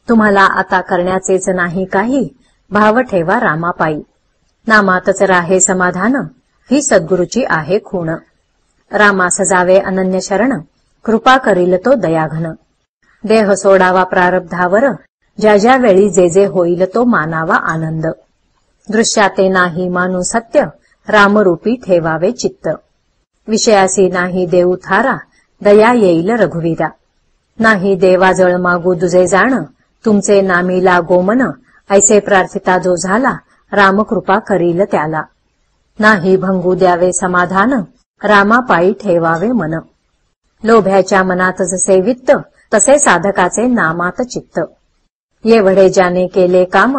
तुम्हाला आता करण्याचेच नाही काही, भाव ठेवा रामापायी. नामातच राहे समाधान, ही सद्गुरूची आहे खूण. रामास जावे अनन्य शरण, कृपा करील तो दयाघन. देह सोडावा प्रारब्धावर, ज्या ज्या वेळी जे जे होईल तो मानावा आनंद. दृश्याते नाही मानू सत्य, रामरूपी ठेवावे चित्त. विषयासी नाही देऊ थारा, दया येईल रघुवीरा. नाही देवाजळ मागू दुजे जाण, तुमचे नामी लागो मन. ऐसे प्रार्थिता जो झाला, रामकृपा करील त्याला. नाही भंगू द्यावे समाधान, रामापायी ठेवावे मन. लोभ्याच्या मनात जसे वित्त, तसे साधकाचे नामात चित्त. येवढे ज्याने केले काम,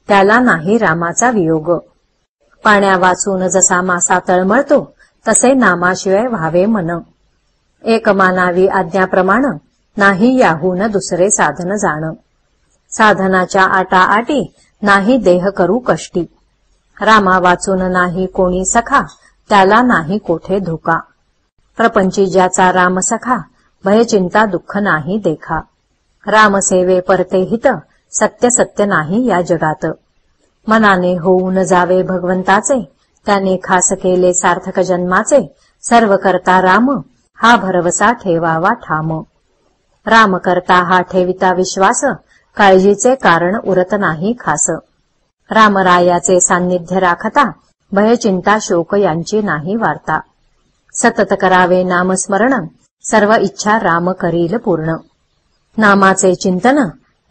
त्याला नाही रामाचा वियोग. पाण्या वाचून जसा मासा तळमळतो, तसे नामाशिवाय व्हावे मन. एक मानावी आज्ञाप्रमाण, नाही याहून दुसरे साधन जाण. साधनाच्या आटाआटी, नाही देह करू कष्टी. रामा वाचून नाही कोणी सखा, त्याला नाही कोठे धोका. प्रपंची ज्याचा राम सखा, भयचिंता दुःख नाही देखा. रामसेवे परते हित, सत्य सत्य नाही या जगात. मनाने होऊन जावे भगवंताचे, त्याने खास केले सार्थक जन्माचे. सर्व करता राम, हा भरवसा ठेवावा ठाम. राम करता हा ठेविता विश्वास, काळजीचे कारण उरत नाही खास. रामरायाचे सान्निध्य राखता, भयचिंता शोक यांची नाही वार्ता. सतत करावे नामस्मरण, सर्व इच्छा राम करील पूर्ण. नामाचे चिंतन,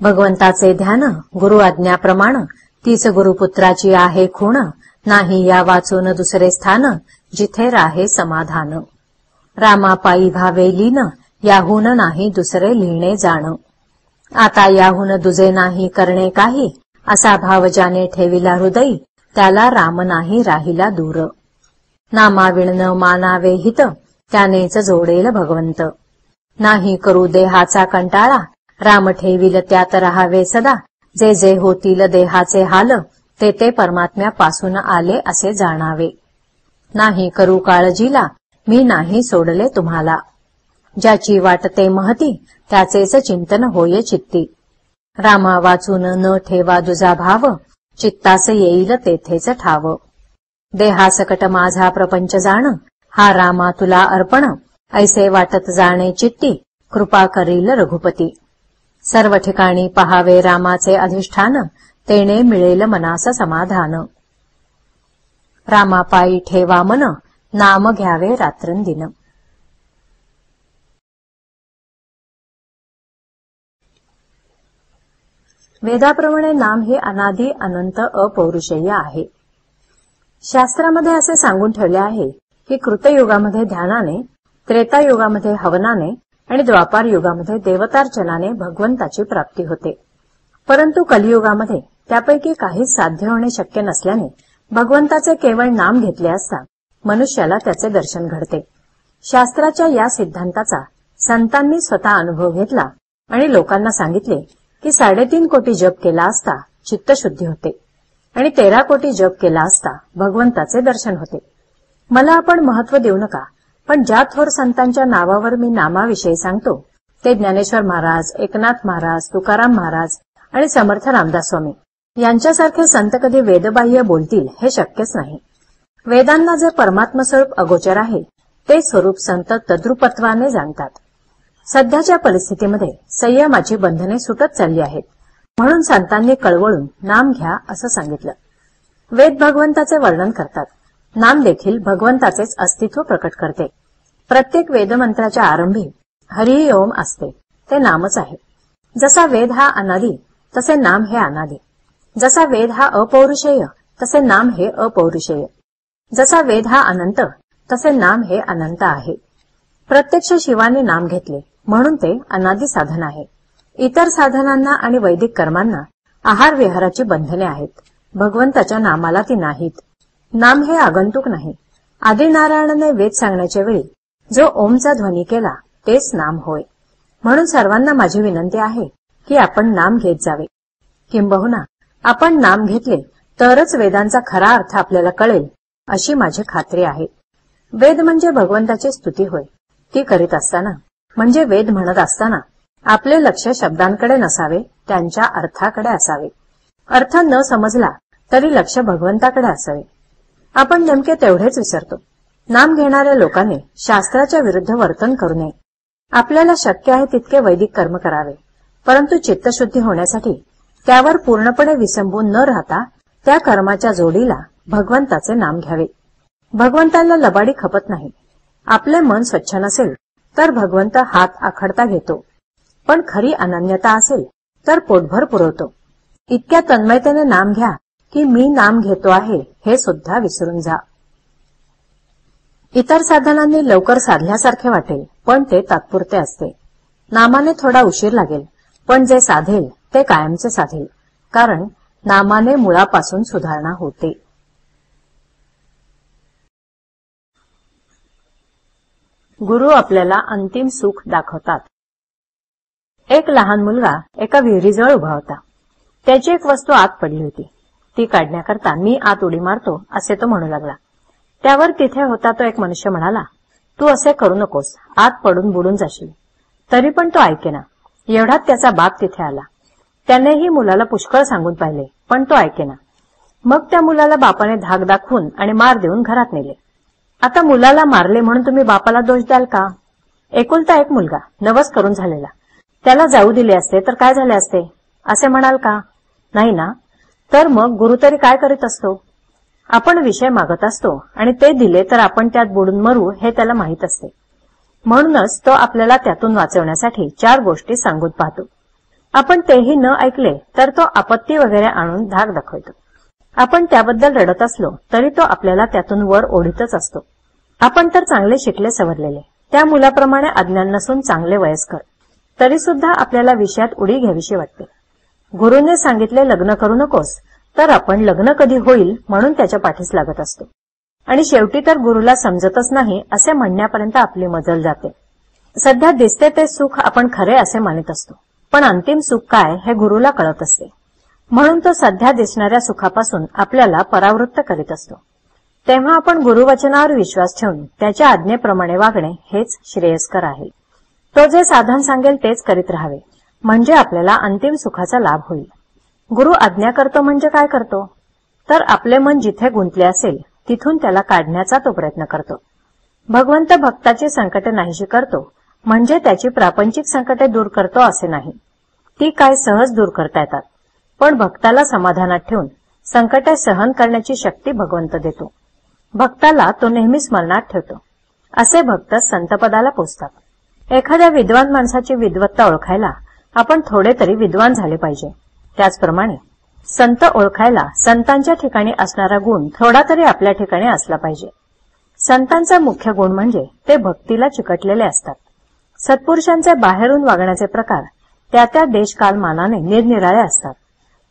भगवंताचे ध्यान, गुरु आज्ञाप्रमाण. तीच गुरुपुत्राची आहे खूण, नाही या वाचून दुसरे स्थान. जिथे राहे समाधान. रामापायी भावे लीन, याहून नाही दुसरे लिहिणे जाण. आता याहून दुजे नाही करणे काही, असा भाव ज्याने ठेविला हृदयी, त्याला राम नाही राहिला दूर. नामाविण न मानावे हित, त्यानेच जोडेल भगवंत. नाही करू देहाचा कंटाळा, राम ठेविल त्यात राहावे सदा. जे जे होतील देहाचे हाल, ते ते परमात्म्यापासून आले असे जाणावे. नाही करू काळजीला, मी नाही सोडले तुम्हाला. ज्याची वाटते महती, त्याचेच चिंतन होय चित्ती. रामा वाचून न ठेवा दुजा भाव, चित्तास येईल तेथेच ठाव. देहासकट माझा प्रपंच जाण, हा रामा तुला अर्पण. ऐसे वाटत जाणे चित्ती, कृपा करील रघुपती. सर्व ठिकाणी पहावे रामाचे अधिष्ठान, तेने मिळेल मनास समाधान. रामापायी ठेवा मन, नाम घ्यावे रात्रंदिन. वेदाप्रमाणे नाम हे अनादी अनंत अपौरुषेय आहे. शास्त्रामध्ये असे सांगून ठेवले आहे की कृतयुगामध्ये ध्यानाने, त्रेतायुगामध्ये हवनाने आणि द्वापार युगामध्ये देवतार्चनाने भगवंताची प्राप्ती होते. परंतु कलियुगामध्ये त्यापैकी काहीच साध्य होणे शक्य नसल्याने भगवंताचे केवळ नाम घेतले असता मनुष्याला त्याचे दर्शन घडते. शास्त्राच्या या सिद्धांताचा संतांनी स्वतः अनुभव घेतला आणि लोकांना सांगितले की 3.5 कोटी जप केला असता चित्तशुद्धी होते आणि 13 कोटी जप केला असता भगवंताचे दर्शन होते. मला आपण महत्व देऊ नका, पण ज्या थोर संतांच्या नावावर मी नामाविषयी सांगतो ते ज्ञानेश्वर महाराज, एकनाथ महाराज, तुकाराम महाराज आणि समर्थ रामदास स्वामी यांच्यासारखे संत कधी वेदबाह्य बोलतील हे शक्यच नाही. वेदांना जे परमात्मस्वरूप अगोचर आहे ते स्वरूप संत तद्रुपत्वाने जाणतात. सध्याच्या परिस्थितीमध्ये संयमाची बंधने सुटत चालली आहेत, म्हणून संतांनी कळवळून नाम घ्या असं सांगितलं. वेद भगवंताचे वर्णन करतात, नाम देखील भगवंताचेच अस्तित्व प्रकट करते. प्रत्येक वेदमंत्राच्या आरंभी हरी ओम असते, ते नामच आहे. जसा वेद हा अनादी तसे नाम हे अनादी. जसा वेद हा अपौरुषेय तसे नाम हे अपौरुषेय. जसा वेद हा अनंत तसे नाम हे अनंत आहे. प्रत्यक्ष शिवाने नाम घेतले म्हणून ते अनादी साधन आहे. इतर साधनांना आणि वैदिक कर्मांना आहार विहाराची बंधने आहेत, भगवंताच्या नामाला ती नाहीत. नाम हे आगंतुक नाही. आदिनारायणाने वेद सांगण्याच्या वेळी जो ओमचा ध्वनी केला तेच नाम होय. म्हणून सर्वांना माझी विनंती आहे की आपण नाम घेत जावे. किंबहुना आपण नाम घेतले तरच वेदांचा खरा अर्थ आपल्याला कळेल अशी माझी खात्री आहे. वेद म्हणजे भगवंताची स्तुती होय. ती करीत असताना म्हणजे वेद म्हणत असताना आपले लक्ष शब्दांकडे नसावे, त्यांच्या अर्थाकडे असावे. अर्थ न समजला तरी लक्ष भगवंताकडे असावे. आपण नेमके तेवढेच विसरतो. नाम घेणाऱ्या लोकांनी शास्त्राच्या विरुद्ध वर्तन करू नये. आपल्याला शक्य आहे तितके वैदिक कर्म करावे, परंतु चित्तशुद्धी होण्यासाठी त्यावर पूर्णपणे विसंबून न राहता त्या कर्माच्या जोडीला भगवंताचे नाम घ्यावे. भगवंताला लबाडी खपत नाही. आपले मन स्वच्छ नसेल तर भगवंत हात आखडता घेतो, पण खरी अनन्यता असेल तर पोटभर पुरवतो. इतक्या तन्मयतेने नाम घ्या की मी नाम घेतो आहे हे सुद्धा विसरून जा. इतर साधनांनी लवकर साधल्यासारखे वाटेल, पण ते तात्पुरते असते. नामाने थोडा उशीर लागेल, पण जे साधेल ते कायमचे साधेल, कारण नामाने मुळापासून सुधारणा होते. गुरु आपल्याला अंतिम सुख दाखवतात. एक लहान मुलगा एका विहिरीजवळ उभा होता. त्याची एक वस्तू आत पडली होती. ती काढण्याकरता मी आत उडी मारतो असे तो म्हणू लागला. त्यावर तिथे होता तो एक मनुष्य म्हणाला, तू असे करू नकोस, आत पडून बुडून जाशील. तरी पण तो ऐकेना. एवढ्यात त्याचा बाप तिथे आला. त्यानेही मुलाला पुष्कळ सांगून पाहिले, पण तो ऐकेना. मग त्या मुलाला बापाने धाक दाखवून आणि मार देऊन घरात नेले. आता मुलाला मारले म्हणून तुम्ही बापाला दोष द्याल का? एकुलता एक मुलगा, नवस करून झालेला. त्याला जाऊ दिले असते तर काय झाले असते असे म्हणाल का? नाही ना. तर मग गुरु तरी काय करीत असतो? आपण विषय मागत असतो आणि ते दिले तर आपण त्यात बुडून मरू हे त्याला माहीत असते. म्हणूनच तो आपल्याला त्यातून वाचवण्यासाठी 4 गोष्टी सांगून पाहतो. आपण तेही न ऐकले तर तो आपत्ती वगैरे आणून धाक दाखवतो. आपण त्याबद्दल रडत असलो तरी तो आपल्याला त्यातून वर ओढीतच असतो. आपण तर चांगले शिकले सवरलेले, त्या मुलाप्रमाणे अज्ञान नसून चांगले वयस्कर, तरी सुद्धा आपल्याला विषयात उडी घ्यावीशी वाटते. गुरुने सांगितले लग्न करू नकोस, तर आपण लग्न कधी होईल म्हणून त्याच्या पाठीस लागत असतो. आणि शेवटी तर गुरुला समजतच नाही असे म्हणण्यापर्यंत आपली मजल जाते. सध्या दिसते ते सुख आपण खरे असे मानित असतो, पण अंतिम सुख काय हे गुरुला कळत असते. म्हणून तो सध्या दिसणाऱ्या सुखापासून आपल्याला परावृत्त करीत असतो. तेव्हा आपण गुरुवचनावर विश्वास ठेवून त्याच्या आज्ञेप्रमाणे वागणे हेच श्रेयस्कर आहे. तो जे साधन सांगेल तेच करीत राहावे, म्हणजे आपल्याला अंतिम सुखाचा लाभ होईल. गुरु आज्ञा करतो म्हणजे काय करतो? तर आपले मन जिथे गुंतले असेल तिथून त्याला काढण्याचा तो प्रयत्न करतो. भगवंत भक्ताची संकटे नाहीशी करतो म्हणजे त्याची प्रापंचिक संकटे दूर करतो असे नाही. ती काय सहज दूर करता येतात, पण भक्ताला समाधानात ठेवून संकटे सहन करण्याची शक्ती भगवंत देतो. भक्ताला तो नेहमी स्मरणात ठेवतो. असे भक्त संतपदाला पोचतात. एखाद्या विद्वान माणसाची विद्वत्ता ओळखायला आपण थोडे तरी विद्वान झाले पाहिजे. त्याचप्रमाणे संत ओळखायला संतांच्या ठिकाणी असणारा गुण थोडा तरी आपल्या ठिकाणी असला पाहिजे. संतांचा मुख्य गुण म्हणजे ते भक्तीला चिकटलेले असतात. सत्पुरुषांचे बाहेरून वागण्याचे प्रकार त्या त्या देशकालमानाने निरनिराळे असतात,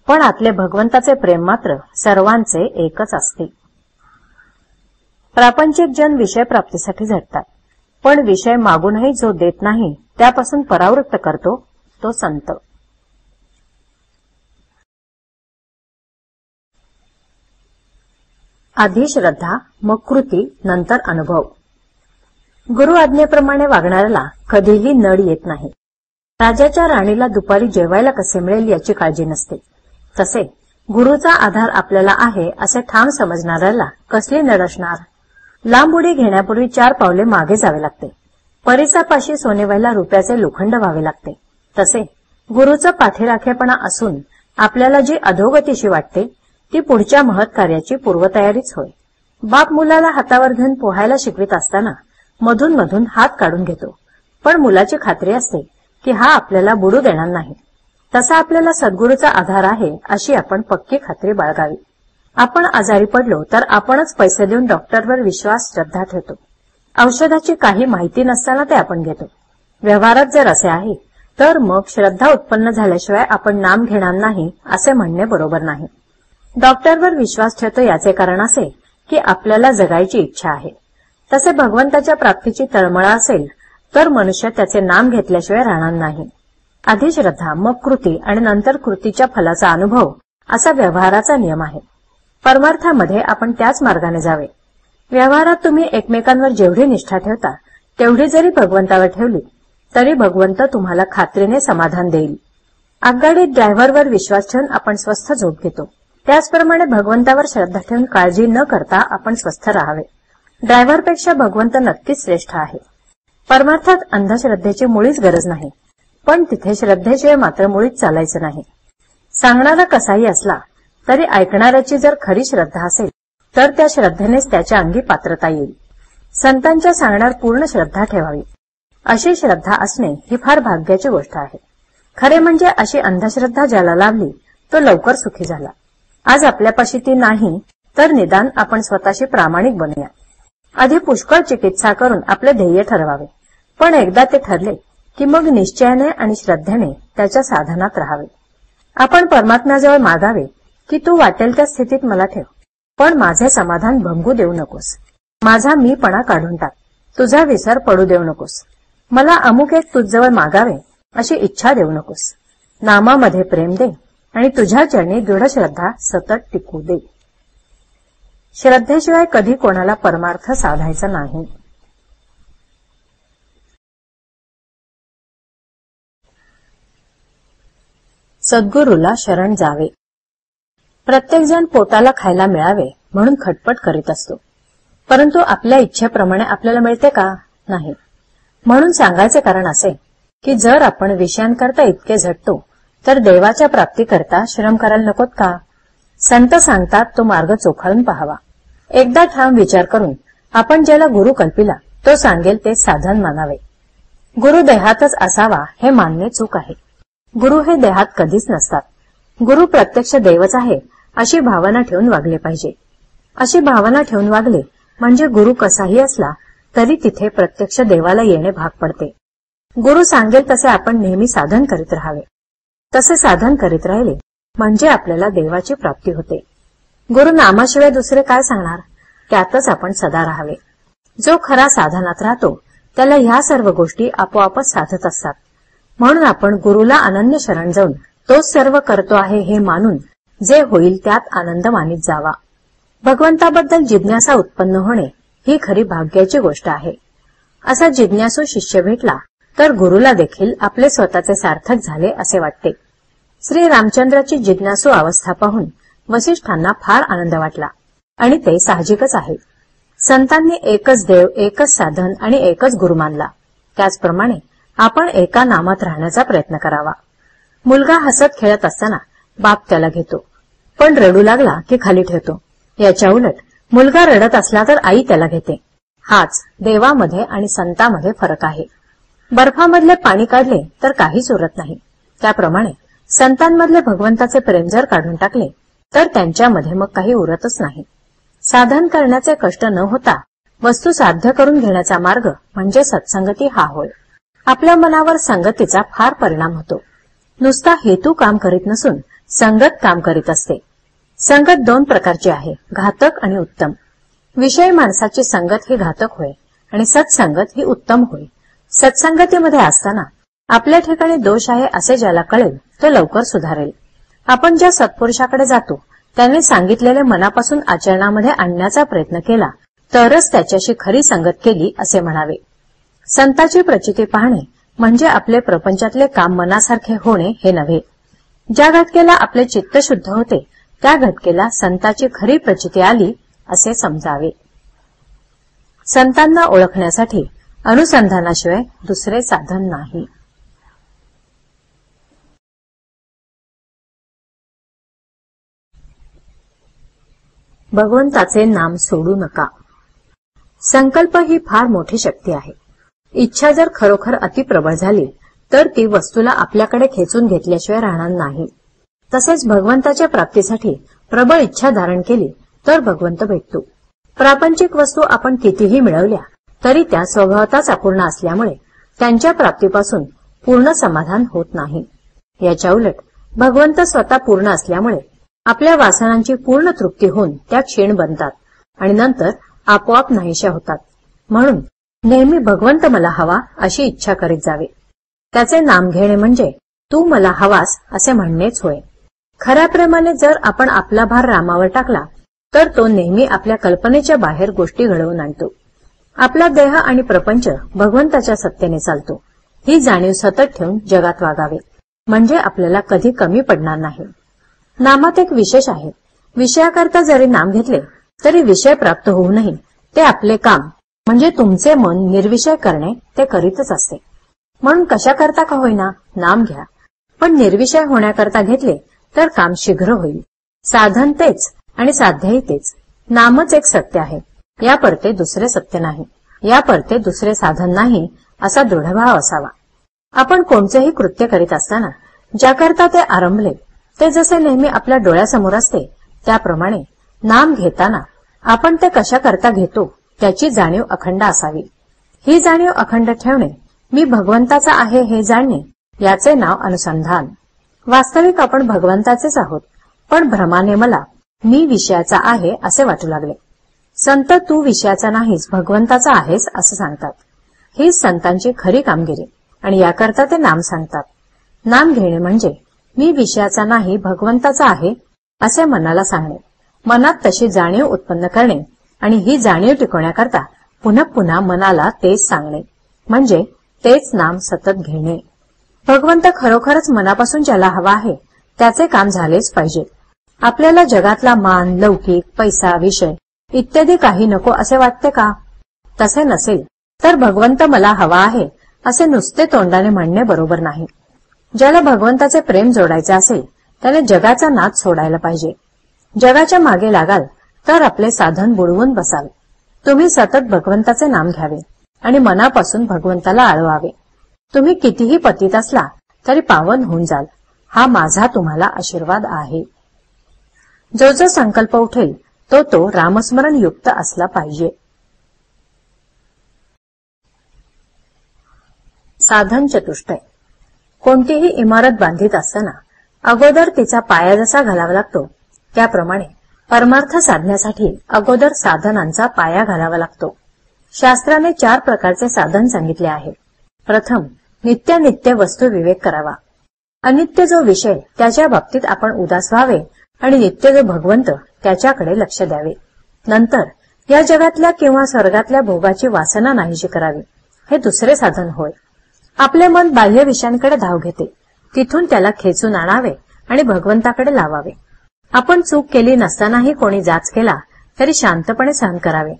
पण आतले भगवंताचे प्रेम मात्र सर्वांचे एकच असते. प्रापंचिक जन विषय प्राप्तीसाठी झटतात, पण विषय मागूनही जो देत नाही त्यापासून परावृत्त करतो तो संत. आधी श्रद्धा, मग कृती, नंतर अनुभव. गुरु आज्ञेप्रमाणे वागणाऱ्याला कधीही नड येत नाही. राजाच्या राणीला दुपारी जेवायला कसे मिळेल याची काळजी नसते. तसे गुरुचा आधार आपल्याला आहे असे ठाम समजणाऱ्याला कसली नड असणार? लांब उडी घेण्यापूर्वी 4 पावले मागे जावे लागते. परिसापाशी सोने व्हायला रुपयाचे लोखंड व्हावे लागते. तसे गुरुचा पाठीराखेपणा असून आपल्याला जी अधोगतीशी वाटते ती पुढच्या महत् कार्याची पूर्वतयारीच होय. बाप मुलाला हातावर घेऊन पोहायला शिकवित असताना मधून मधून हात काढून घेतो, पण मुलाची खात्री असते की हा आपल्याला बुडू देणार नाही. तसा आपल्याला सद्गुरूचा आधार आहे अशी आपण पक्की खात्री बाळगावी. आपण आजारी पडलो तर आपणच पैसे देऊन डॉक्टरवर विश्वास, श्रद्धा ठेवतो. औषधाची काही माहिती नसताना ते आपण घेतो. व्यवहारात जर असे आहे तर मग श्रद्धा उत्पन्न झाल्याशिवाय आपण नाम घेणार नाही असे म्हणणे बरोबर नाही. डॉक्टरवर विश्वास ठेवतो याचे कारण असे की आपल्याला जगायची इच्छा आहे. तसे भगवंताच्या प्राप्तीची तळमळ असेल तर मनुष्य त्याचे नाम घेतल्याशिवाय राहणार नाही. आधी श्रद्धा, मग कृती आणि नंतर कृतीच्या फलाचा अनुभव असा व्यवहाराचा नियम आहे. परमार्थामध्ये आपण त्याच मार्गाने जावे. व्यवहारात तुम्ही एकमेकांवर जेवढी निष्ठा ठेवता तेवढी जरी भगवंतावर ठेवली तरी भगवंत तुम्हाला खात्रीने समाधान देईल. आगगाडीत ड्रायव्हरवर विश्वास ठेवून आपण स्वस्थ झोप घेतो, त्याचप्रमाणे भगवंतावर श्रद्धा ठेवून काळजी न करता आपण स्वस्थ राहावे. ड्रायव्हरपेक्षा भगवंत नक्कीच श्रेष्ठ आहे. परमार्थात अंधश्रद्धेची मुळीच गरज नाही, पण तिथे श्रद्धेशिवाय मात्र मुळीच चालायचं नाही. सांगणारा कसाही असला तरी ऐकणाऱ्याची जर खरी श्रद्धा असेल तर त्या श्रद्धेनेच त्याच्या अंगी पात्रता येईल. संतांच्या सांगण्यावर पूर्ण श्रद्धा ठेवावी. अशी श्रद्धा असणे ही फार भाग्याची गोष्ट आहे. खरे म्हणजे अशी अंधश्रद्धा ज्याला लाभली तो लवकर सुखी झाला. आज आपल्यापाशी ती नाही तर निदान आपण स्वतःशी प्रामाणिक बनूया. आधी पुष्कळ चिकित्सा करून आपले ध्येय ठरवावे, पण एकदा ते ठरले की मग निश्चयाने आणि श्रद्धेने त्याच्या साधनात राहावे. आपण परमात्म्याजवळ मागावे की तू वाटेल त्या स्थितीत मला ठेव, पण माझे समाधान भंगू देऊ नकोस. माझा मीपणा काढून टाक. तुझा विसर पडू देऊ नकोस. मला अमुक एक तुझजवळ मागावे अशी इच्छा देऊ नकोस. नामामध्ये प्रेम दे आणि तुझ्या चरणी दृढ श्रद्धा सतत टिकू दे. श्रद्धेशिवाय कधी कोणाला परमार्थ साधायचा नाही. सद्गुरूला शरण जावे. प्रत्येकजण पोटाला खायला मिळावे म्हणून खटपट करीत असतो, परंतु आपल्या इच्छेप्रमाणे आपल्याला मिळते का? नाही. म्हणून सांगायचे कारण असे की जर आपण विषयांकरता इतके झटतो तर देवाच्या प्राप्तीकरता श्रम करायला नकोत का? संत सांगतात तो मार्ग चोखाळून पहावा. एकदा ठाम विचार करून आपण ज्याला गुरु कल्पिला तो सांगेल ते साधन मानावे. गुरु देहातच असावा हे मानणे चूक आहे. गुरु हे देहात कधीच नसतात. गुरु प्रत्यक्ष देवच आहे अशी भावना ठेवून वागले पाहिजे. अशी भावना ठेवून वागले म्हणजे गुरु कसाही असला तरी तिथे प्रत्यक्ष देवाला येणे भाग पडते. गुरु सांगेल तसे आपण नेहमी साधन करीत राहावे. तसे साधन करीत राहिले म्हणजे आपल्याला देवाची प्राप्ती होते. गुरु नामाशिवाय दुसरे काय सांगणार? त्यातच आपण सदा राहावे. जो खरा साधनात राहतो त्याला ह्या सर्व गोष्टी आपोआपच साधत असतात. म्हणून आपण गुरुला अनन्य शरण जाऊन तोच सर्व करतो आहे हे मानून जे होईल त्यात आनंद मानित जावा. भगवंताबद्दल जिज्ञासा उत्पन्न होणे ही खरी भाग्याची गोष्ट आहे. असा जिज्ञासू शिष्य भेटला तर गुरुला देखील आपले स्वतःचे सार्थक झाले असे वाटते. श्री रामचंद्राची जिज्ञासू अवस्था पाहून वसिष्ठांना फार आनंद वाटला आणि ते साहजिकच आहे. संतांनी एकच देव, एकच साधन आणि एकच गुरु मानला. त्याचप्रमाणे आपण एका नामात राहण्याचा प्रयत्न करावा. मुलगा हसत खेळत असताना बाप त्याला घेतो, पण रडू लागला की खाली ठेवतो. याच्या उलट मुलगा रडत असला तर आई त्याला घेते. हाच देवामध्ये आणि संतांमध्ये फरक आहे. बर्फामधले पाणी काढले तर काहीच उरत नाही. त्याप्रमाणे संतांमधले भगवंताचे प्रेम जर काढून टाकले तर त्यांच्यामध्ये मग काही उरतच नाही. साधन करण्याचे कष्ट न होता वस्तू साध्य करून घेण्याचा मार्ग म्हणजे सत्संगती हा होय. आपल्या मनावर संगतीचा फार परिणाम होतो. नुसता हेतू काम करीत नसून संगत काम करीत असते. संगत दोन प्रकारची आहे, घातक आणि उत्तम. विषयी माणसाची संगत ही घातक होय आणि सत्संगत ही उत्तम होय. सत्संगतीमध्ये असताना आपल्या ठिकाणी दोष आहे असे ज्याला कळेल तो लवकर सुधारेल. आपण ज्या सत्पुरुषाकडे जातो त्यांनी सांगितलेले मनापासून आचरणामध्ये आणण्याचा प्रयत्न केला तरच त्याच्याशी खरी संगत केली असे म्हणावे. संताची प्रचिती पाहणे म्हणजे आपले प्रपंचातले काम मनासारखे होणे हे नव्हे. ज्या घटकेला आपले चित्त शुद्ध होते त्या घटकेला संताची खरी प्रचिती आली असे समजावे. संतांना ओळखण्यासाठी अनुसंधानाशिवाय दुसरे साधन नाही. भगवंताचे नाम सोडू नका. संकल्प ही फार मोठी शक्ती आहे. इच्छा जर खरोखर अतिप्रबळ झाली तर ती वस्तूला आपल्याकडे खेचून घेतल्याशिवाय राहणार नाही. तसेच भगवंताच्या प्राप्तीसाठी प्रबळ इच्छा धारण केली तर भगवंत भेटतो. प्रापंचिक वस्तू आपण कितीही मिळवल्या तरी त्या स्वभावताच अपूर्ण असल्यामुळे त्यांच्या प्राप्तीपासून पूर्ण समाधान होत नाही. याच्या उलट भगवंत स्वतः पूर्ण असल्यामुळे आपल्या वासनांची पूर्ण तृप्ती होऊन त्या क्षीण बनतात आणि नंतर आपोआप नाहीशा होतात. म्हणून नेहमी भगवंत मला हवा अशी इच्छा करीत जावे. त्याचे नाम घेणे म्हणजे तू मला हवास असे म्हणणेच होय. खऱ्या प्रेमाने जर आपण आपला भार रामावर टाकला तर तो नेहमी आपल्या कल्पनेच्या बाहेर गोष्टी घडवून आणतो. आपला देह आणि प्रपंच भगवंताच्या सत्तेने चालतो. ही जाणीव सतत ठेवून जगात वागावे म्हणजे आपल्याला कधी कमी पडणार नाही. नामात एक विशेष आहे. विषयाकरता जरी नाम घेतले तरी विषय प्राप्त होऊनही ते आपले काम म्हणजे तुमचे मन निर्विषय करणे ते करीतच असते. म्हणून कशाकरता का होईना नाम घ्या, पण निर्विषय होण्याकरता घेतले तर काम शीघ्र होईल. साधन तेच आणि साध्यही तेच. नामच एक सत्य आहे. या परते दुसरे सत्य नाही, या परते दुसरे साधन नाही असा दृढभाव असावा. आपण कोणतेही कृत्य करीत असताना ज्याकरता ते आरंभले ते जसे नेहमी आपल्या डोळ्यासमोर असते त्याप्रमाणे नाम घेताना आपण ते कशाकरता घेतो त्याची जाणीव अखंड असावी. ही जाणीव अखंड ठेवणे, मी भगवंताचा आहे हे जाणणे, याचे नाव अनुसंधान. वास्तविक आपण भगवंताचेच आहोत, पण भ्रमाने मला मी विषयाचा आहे असे वाटू लागले. संत तू विषयाचा नाहीस भगवंताचा आहेस असं सांगतात. हीच संतांची खरी कामगिरी आणि याकरता ते नाम सांगतात. नाम घेणे म्हणजे मी विषयाचा नाही भगवंताचा आहे असे मनाला सांगणे, मनात तशी जाणीव उत्पन्न करणे आणि ही जाणीव टिकवण्याकरता पुन्हा पुन्हा मनाला तेच सांगणे म्हणजे तेच नाम सतत घेणे. भगवंत खरोखरच मनापासून ज्याला हवा आहे त्याचे काम झालेच पाहिजे. आपल्याला जगातला मान, लौकिक, पैसा, विषय इत्यादी काही नको असे वाटते का? तसे नसेल तर भगवंत मला हवा आहे असे नुसते तोंडाने म्हणणे बरोबर नाही. ज्याला भगवंताचे प्रेम जोडायचे असेल त्याने जगाचा नाद सोडायला पाहिजे. जगाच्या मागे लागाल तर आपले साधन बुडवून बसाल. तुम्ही सतत भगवंताचे नाम घ्यावे आणि मनापासून भगवंताला आळवावे. तुम्ही कितीही पतित असला तरी पावन होऊन जाल, हा माझा तुम्हाला आशीर्वाद आहे. जो जो संकल्प उठेल तो तो रामस्मरण युक्त असला पाहिजे. साधन चतुष्टय. कोणतीही इमारत बांधित असताना अगोदर तिचा पाया जसा घालावा लागतो त्याप्रमाणे परमार्थ साधण्यासाठी अगोदर साधनांचा पाया घालावा लागतो. शास्त्राने 4 प्रकारचे साधन सांगितले आहे. प्रथम, नित्यानित्य वस्तू विवेक करावा. अनित्य जो विषय त्याच्या बाबतीत आपण उदास व्हावे आणि नित्य जो भगवंत त्याच्याकडे लक्ष द्यावे. नंतर या जगातल्या किंवा स्वर्गातल्या भोगाची वासना नाहीशी करावी. हे दुसरे साधन होय. आपले मन बाह्य विषयांकडे धाव घेते, तिथून त्याला खेचून आणावे आणि भगवंताकडे लावावे. आपण चूक केली नसतानाही कोणी जाच केला तरी शांतपणे सहन करावे.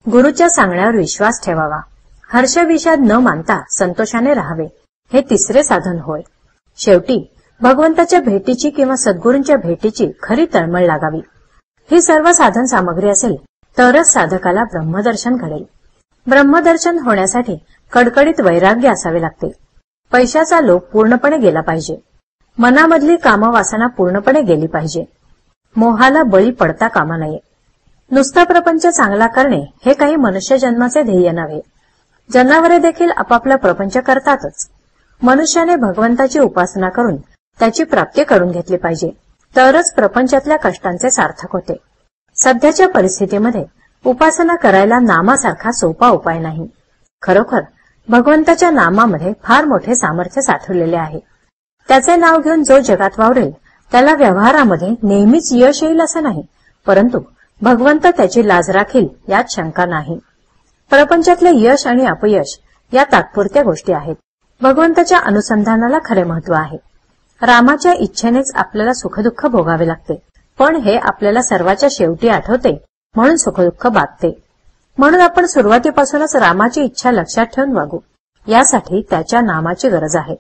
गुरुच्या सांगण्यावर विश्वास ठेवावा. हर्षविषाद न मानता संतोषाने राहावे. हे तिसरे साधन होय. शेवटी भगवंताच्या भेटीची किंवा सद्गुरूंच्या भेटीची खरी तळमळ लागावी. ही सर्व साधन सामग्री असेल तरच साधकाला ब्रह्मदर्शन घडेल. ब्रह्मदर्शन होण्यासाठी कडकडीत वैराग्य असावे लागते. पैशाचा लोभ पूर्णपणे गेला पाहिजे. मनामधली कामवासना पूर्णपणे गेली पाहिजे. मोहाला बळी पडता कामा नये. नुसता प्रपंच चांगला करणे हे काही मनुष्य जन्माचे ध्येय नव्हे. जनावरे देखील आपापला प्रपंच करतातच. मनुष्याने भगवंताची उपासना करून त्याची प्राप्ती करून घेतली पाहिजे, तरच प्रपंचातल्या कष्टांचे सार्थक होते. सध्याच्या परिस्थितीमध्ये उपासना करायला नामासारखा सोपा उपाय नाही. खरोखर भगवंताच्या नामामध्ये फार मोठे सामर्थ्य साठवलेले आहे. त्याचे नाव घेऊन जो जगात वावरेल त्याला व्यवहारामध्ये नेहमीच यश येईल असं नाही, परंतु भगवंत त्याची लाज राखील यात शंका नाही. प्रपंचातले यश आणि अपयश या तात्पुरत्या गोष्टी आहेत. भगवंताच्या अनुसंधानाला खरे महत्व आहे. रामाच्या इच्छेनेच आपल्याला सुखदुःख भोगावे लागते, पण हे आपल्याला सर्वाच्या शेवटी आठवते म्हणून सुखदुःख बाधते. म्हणून आपण सुरुवातीपासूनच रामाची इच्छा लक्षात ठेवून वागू. यासाठी त्याच्या नामाची गरज आहे.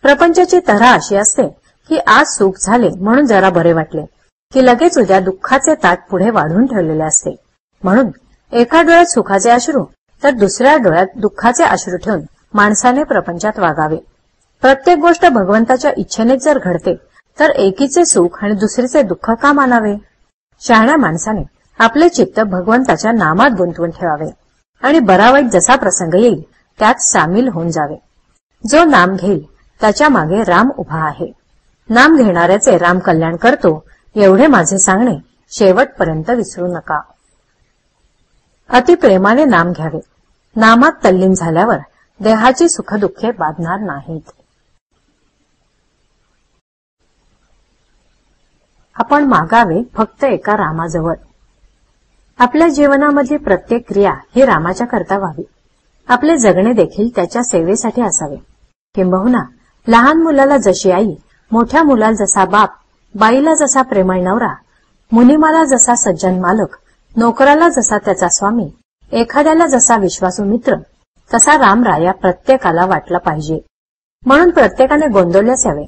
प्रपंचाची तऱ्हा अशी असते की आज सुख झाले म्हणून जरा बरे वाटले की लगेच उद्या दुःखाचे ताट पुढे वाढून ठेवलेले असते. म्हणून एका डोळ्यात सुखाचे अश्रू तर दुसऱ्या डोळ्यात दुःखाचे अश्रू ठेवून माणसाने प्रपंचात वागावे. प्रत्येक गोष्ट भगवंताच्या इच्छेनेच जर घडते तर एकीचे सुख आणि दुसरीचे दुःख का मानावे. शहाण्या माणसाने आपले चित्त भगवंताच्या नामात गुंतवून ठेवावे आणि बरा वाईट जसा प्रसंग येईल त्यात सामील होऊन जावे. जो नाम घेईल त्याच्या मागे राम उभा आहे. नाम घेणाऱ्याचे राम कल्याण करतो एवढे माझे सांगणे शेवटपर्यंत विसरू नका. अतिप्रेमाने नाम घ्यावे. नामात तल्लीन झाल्यावर देहाची सुखदुःखे बाधणार नाहीत. आपण मागावे फक्त एका रामाजवळ. आपल्या जीवनामधली प्रत्येक क्रिया ही रामाच्या करता व्हावी. आपले जगणे देखील त्याच्या सेवेसाठी असावे. किंबहुना लहान मुलाला जशी आई, मोठ्या मुलाला जसा बाप, बाईला जसा प्रेमळ नवरा, मुनिमाला जसा सज्जन मालक, नोकराला जसा त्याचा स्वामी, एखाद्याला जसा विश्वासू मित्र, तसा रामराया प्रत्येकाला वाटला पाहिजे. म्हणून प्रत्येकाने गोंदवल्यास यावे.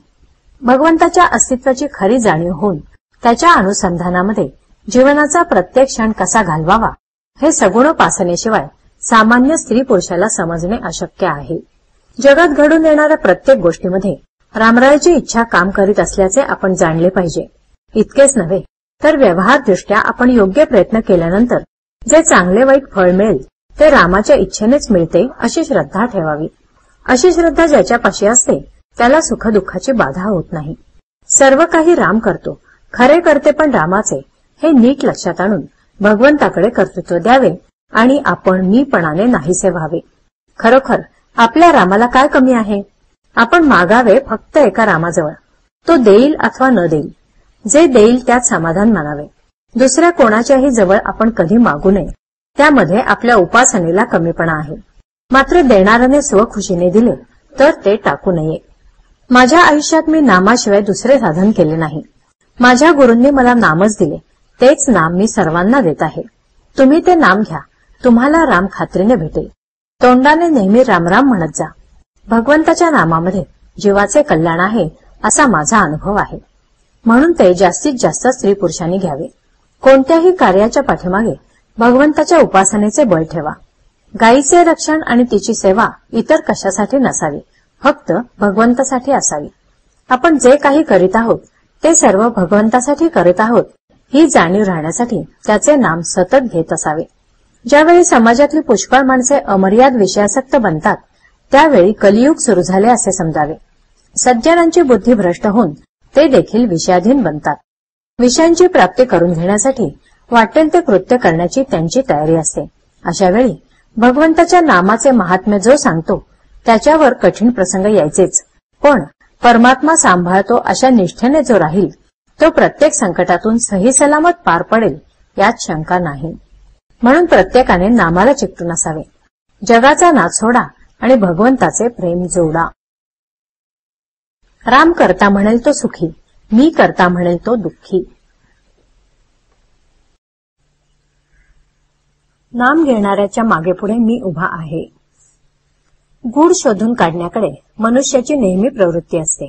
भगवंताच्या अस्तित्वाची खरी जाणीव होऊन त्याच्या अनुसंधानामध्ये जीवनाचा प्रत्येक क्षण कसा घालवावा हे सगुणोपासनेशिवाय सामान्य स्त्री पुरुषाला समजणे अशक्य आहे. जगात घडून येणाऱ्या प्रत्येक गोष्टीमध्ये रामरायाची इच्छा काम करीत असल्याचे आपण जाणले पाहिजे. इतकेच नव्हे तर व्यवहारदृष्ट्या आपण योग्य प्रयत्न केल्यानंतर जे चांगले वाईट फळ मिळेल ते रामाच्या इच्छेनेच मिळते अशी श्रद्धा ठेवावी. अशी श्रद्धा ज्याच्यापाशी असते त्याला सुखदुःखाची बाधा होत नाही. सर्व काही राम करतो, खरे करते पण रामाचे हे नीट लक्षात आणून भगवंताकडे कर्तृत्व द्यावे आणि आपण मीपणाने नाहीसे व्हावे. खरोखर आपल्या रामाला काय कमी आहे. आपण मागावे फक्त एका रामाजवळ. तो देईल अथवा न देईल, जे देईल त्यात समाधान मानावे. दुसऱ्या कोणाच्याही जवळ आपण कधी मागू नये. त्यामध्ये आपल्या उपासनेला कमीपणा आहे. मात्र देणाऱ्याने स्वखुशीने दिले तर ते टाकू नये. माझ्या आयुष्यात मी नामाशिवाय दुसरे साधन केले नाही. माझ्या गुरूंनी मला नामच दिले, तेच नाम मी सर्वांना देत आहे. तुम्ही ते नाम घ्या, तुम्हाला राम खात्रीने भेटेल. तोंडाने नेहमी रामराम म्हणत जा. भगवंताच्या नामामध्ये जीवाचे कल्याण आहे असा माझा अनुभव आहे. म्हणून ते जास्तीत जास्त स्त्री पुरुषांनी घ्यावे. कोणत्याही कार्याच्या पाठीमागे भगवंताच्या उपासनेचे बळ ठेवा. गायीचे रक्षण आणि तिची सेवा इतर कशासाठी नसावी, फक्त भगवंतासाठी असावी. आपण जे काही करीत आहोत ते सर्व भगवंतासाठी करीत आहोत ही जाणीव राहण्यासाठी त्याचे नाम सतत घेत असावे. ज्यावेळी समाजातली पुष्कळ माणसे अमर्याद विषयासक्त बनतात त्यावेळी कलियुग सुरू झाले असे समजावे. सज्जनांची बुद्धी भ्रष्ट होऊन ते देखील विषयाधीन बनतात. विषयांची प्राप्ती करून घेण्यासाठी वाटेल ते कृत्य करण्याची त्यांची तयारी असते. अशा वेळी भगवंताच्या नामाचे महात्म्य जो सांगतो त्याच्यावर कठीण प्रसंग यायचेच, पण परमात्मा सांभाळतो अशा निष्ठेने जो राहील तो प्रत्येक संकटातून सही सलामत पार पडेल यात शंका नाही. म्हणून प्रत्येकाने नामाला चिकटून असावे. जगाचा नाद सोडा आणि भगवंताचे प्रेम जोडा. राम करता म्हणेल तो सुखी, मी करता म्हणेल तो दुःखी. नाम घेणाऱ्याच्या मागेपुढे मी उभा आहे. गूढ शोधून काढण्याकडे मनुष्याची नेहमी प्रवृत्ती असते.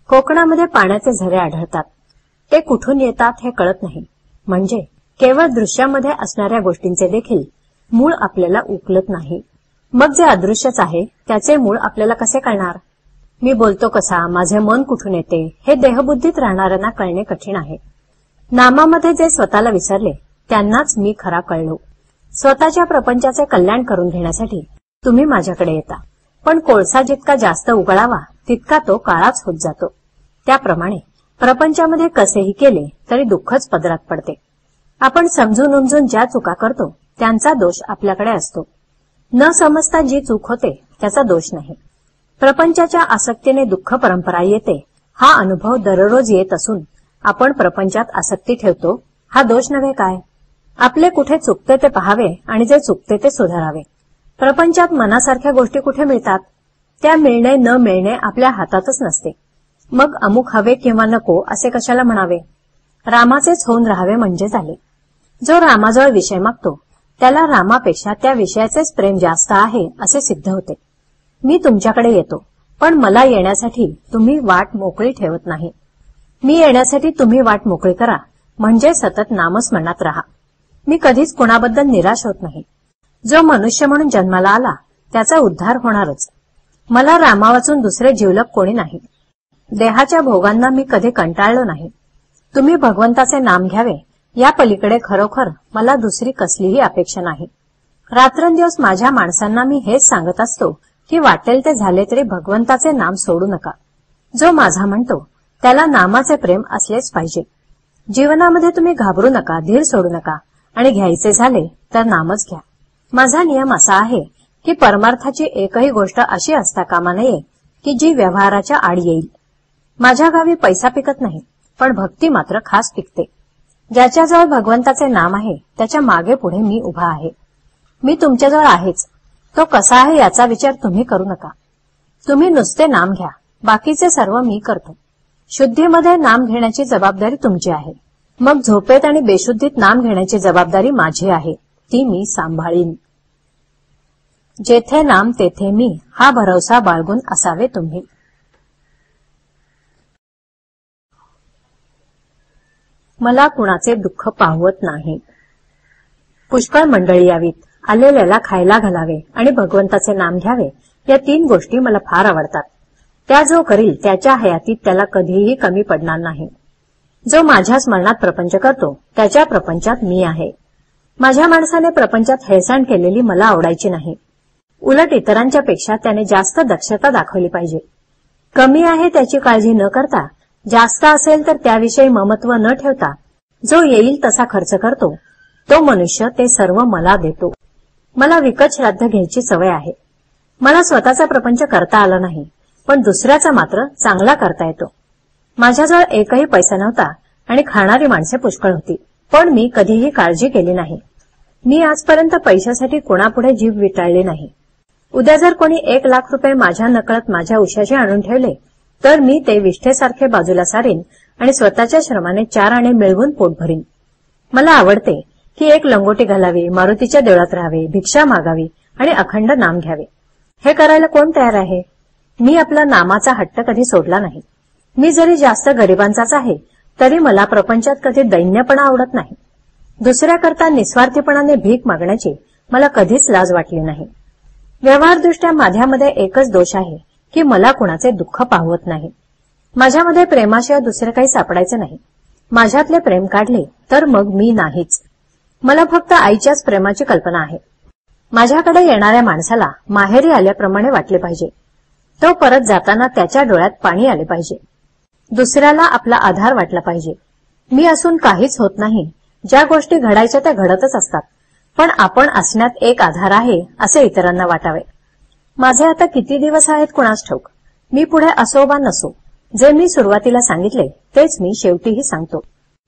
कोकणामध्ये पाण्याचे झरे आढळतात. ते कुठून येतात हे कळत नाही. म्हणजे केवळ दृश्यामध्ये असणाऱ्या गोष्टींचे देखील मूळ आपल्याला उकलत नाही. मग जे अदृश्यच आहे त्याचे मूळ आपल्याला कसे कळणार? मी बोलतो कसा, माझे मन कुठून येते, हे देहबुद्धीत राहणाऱ्यांना कळणे कठीण आहे. नामामध्ये जे स्वतःला विसरले त्यांनाच मी खरा कळलो. स्वतःच्या प्रपंचाचे कल्याण करून घेण्यासाठी तुम्ही माझ्याकडे येता, पण कोळसा जितका जास्त उघडावा तितका तो काळाच होत जातो. त्याप्रमाणे प्रपंचामध्ये कसेही केले तरी दुःखच पदरात पडते. आपण समजून उमजून ज्या चुका करतो त्यांचा दोष आपल्याकडे असतो. न समजता जी चूक होते त्याचा दोष नाही. प्रपंचाच्या आसक्तीने दुःख परंपरा येते हा अनुभव दररोज येत असून आपण प्रपंचात आसक्ती ठेवतो हा दोष नव्हे काय? आपले कुठे चुकते ते पहावे आणि जे चुकते ते सुधारावे. प्रपंचात मनासारख्या गोष्टी कुठे मिळतात? त्या मिळणे न मिळणे आपल्या हातातच नसते. मग अमुक हवे किंवा नको असे कशाला म्हणावे? रामाचेच होऊन राहावे म्हणजे झाले. जो रामाजवळ विषय मागतो त्याला रामापेक्षा त्या विषयाचेच प्रेम जास्त आहे असे सिद्ध होते. मी तुमच्याकडे येतो, पण मला येण्यासाठी तुम्ही वाट मोकळी ठेवत नाही. मी येण्यासाठी तुम्ही वाट मोकळी करा, म्हणजे सतत नामस्मरणात राहा. मी कधीच कुणाबद्दल निराश होत नाही. जो मनुष्य म्हणून जन्माला आला त्याचा उद्धार होणारच. मला रामा वाचून दुसरे जिवलग कोणी नाही. देहाच्या भोगांना मी कधी कंटाळलो नाही. तुम्ही भगवंताचे नाम घ्यावे या पलीकडे खरोखर मला दुसरी कसलीही अपेक्षा नाही. रात्रंदिवस माझ्या माणसांना मी हेच सांगत असतो की वाटेल ते झाले तरी भगवंताचे नाम सोडू नका. जो माझा म्हणतो त्याला नामाचे प्रेम असलेच पाहिजे. जीवनामध्ये तुम्ही घाबरू नका, धीर सोडू नका आणि घ्यायचे झाले तर नामच घ्या. माझा नियम असा आहे की परमार्थाची एकही गोष्ट अशी असता कामा नये की जी व्यवहाराच्या आड येईल. माझ्या गावी पैसा पिकत नाही, पण भक्ती मात्र खास पिकते. ज्याच्याजवळ भगवंताचे नाम आहे त्याच्या मागे पुढे मी उभा आहे. मी तुमच्याजवळ आहेच. तो कसा आहे याचा विचार तुम्ही करू नका. तुम्ही नुसते नाम घ्या, बाकीचे सर्व मी करतो. शुद्धीमध्ये नाम घेण्याची जबाबदारी तुमची आहे. मग झोपेत आणि बेशुद्धीत नाम घेण्याची जबाबदारी माझी आहे, ती मी सांभाळीन. जेथे नाम तेथे मी हा भरवसा बाळगून असावे तुम्ही. मला कुणाचे दुःख पाहवत नाही. पुष्कळ मंडळी यावीत, आलेल्याला खायला घालावे आणि भगवंताचे नाम घ्यावे या 3 गोष्टी मला फार आवडतात. त्या जो करील त्याच्या हयातीत त्याला कधीही कमी पडणार नाही. जो माझ्या स्मरणात प्रपंच करतो त्याच्या प्रपंचात मी आहे. माझ्या माणसाने प्रपंचात हेळसांड केलेली मला आवडायची नाही. उलट इतरांच्या पेक्षा त्याने जास्त दक्षता दाखवली पाहिजे. कमी आहे त्याची काळजी न करता, जास्त असेल तर त्याविषयी ममत्व न ठेवता जो येईल तसा खर्च करतो तो मनुष्य ते सर्व मला देतो. मला विकत श्राद्ध घ्यायची सवय आहे. मला स्वतःचा प्रपंच करता आला नाही, पण दुसऱ्याचा मात्र चांगला करता येतो. माझ्याजवळ एकही पैसा नव्हता आणि खाणारी माणसे पुष्कळ होती, पण मी कधीही काळजी केली नाही. मी आजपर्यंत पैशासाठी कोणापुढे जीभ विटाळली नाही. उद्या जर कोणी 1 लाख रुपये माझ्या नकळत माझ्या उशाशी आणून ठेवले तर मी ते विष्ठेसारखे बाजूला सारीन आणि स्वतःच्या श्रमाने 4 आणे मिळवून पोट भरीन. मला आवडते की 1 लंगोटी घालावी, मारुतीच्या देवळात राहावे, भिक्षा मागावी आणि अखंड नाम घ्यावे. हे करायला कोण तयार आहे? मी आपला नामाचा हट्ट कधी सोडला नाही. मी जरी जास्त गरिबांचाच आहे तरी मला प्रपंचात कधी दैन्यपणा आवडत नाही. दुसऱ्याकरता निस्वार्थीपणाने भीक मागण्याची मला कधीच लाज वाटली नाही. व्यवहारदृष्ट्या माझ्यामध्ये एकच दोष आहे की मला कुणाचे दुःख पाहवत नाही. माझ्यामध्ये प्रेमाशिवाय दुसरे काही सापडायचे नाही. माझ्यातले प्रेम काढले तर मग मी नाहीच. मला फक्त आईच्याच प्रेमाची कल्पना आहे. माझ्याकडे येणाऱ्या माणसाला माहेरी आल्याप्रमाणे वाटले पाहिजे. तो परत जाताना त्याच्या डोळ्यात पाणी आले पाहिजे. दुसऱ्याला आपला आधार वाटला पाहिजे. मी असून काहीच होत नाही. ज्या गोष्टी घडायच्या त्या घडतच असतात, पण आपण असण्यात एक आधार आहे असे इतरांना वाटावे. माझे आता किती दिवस आहेत कुणास ठाऊक. मी पुढे असो वा नसो, जे मी सुरुवातीला सांगितले तेच मी शेवटीही सांगतो.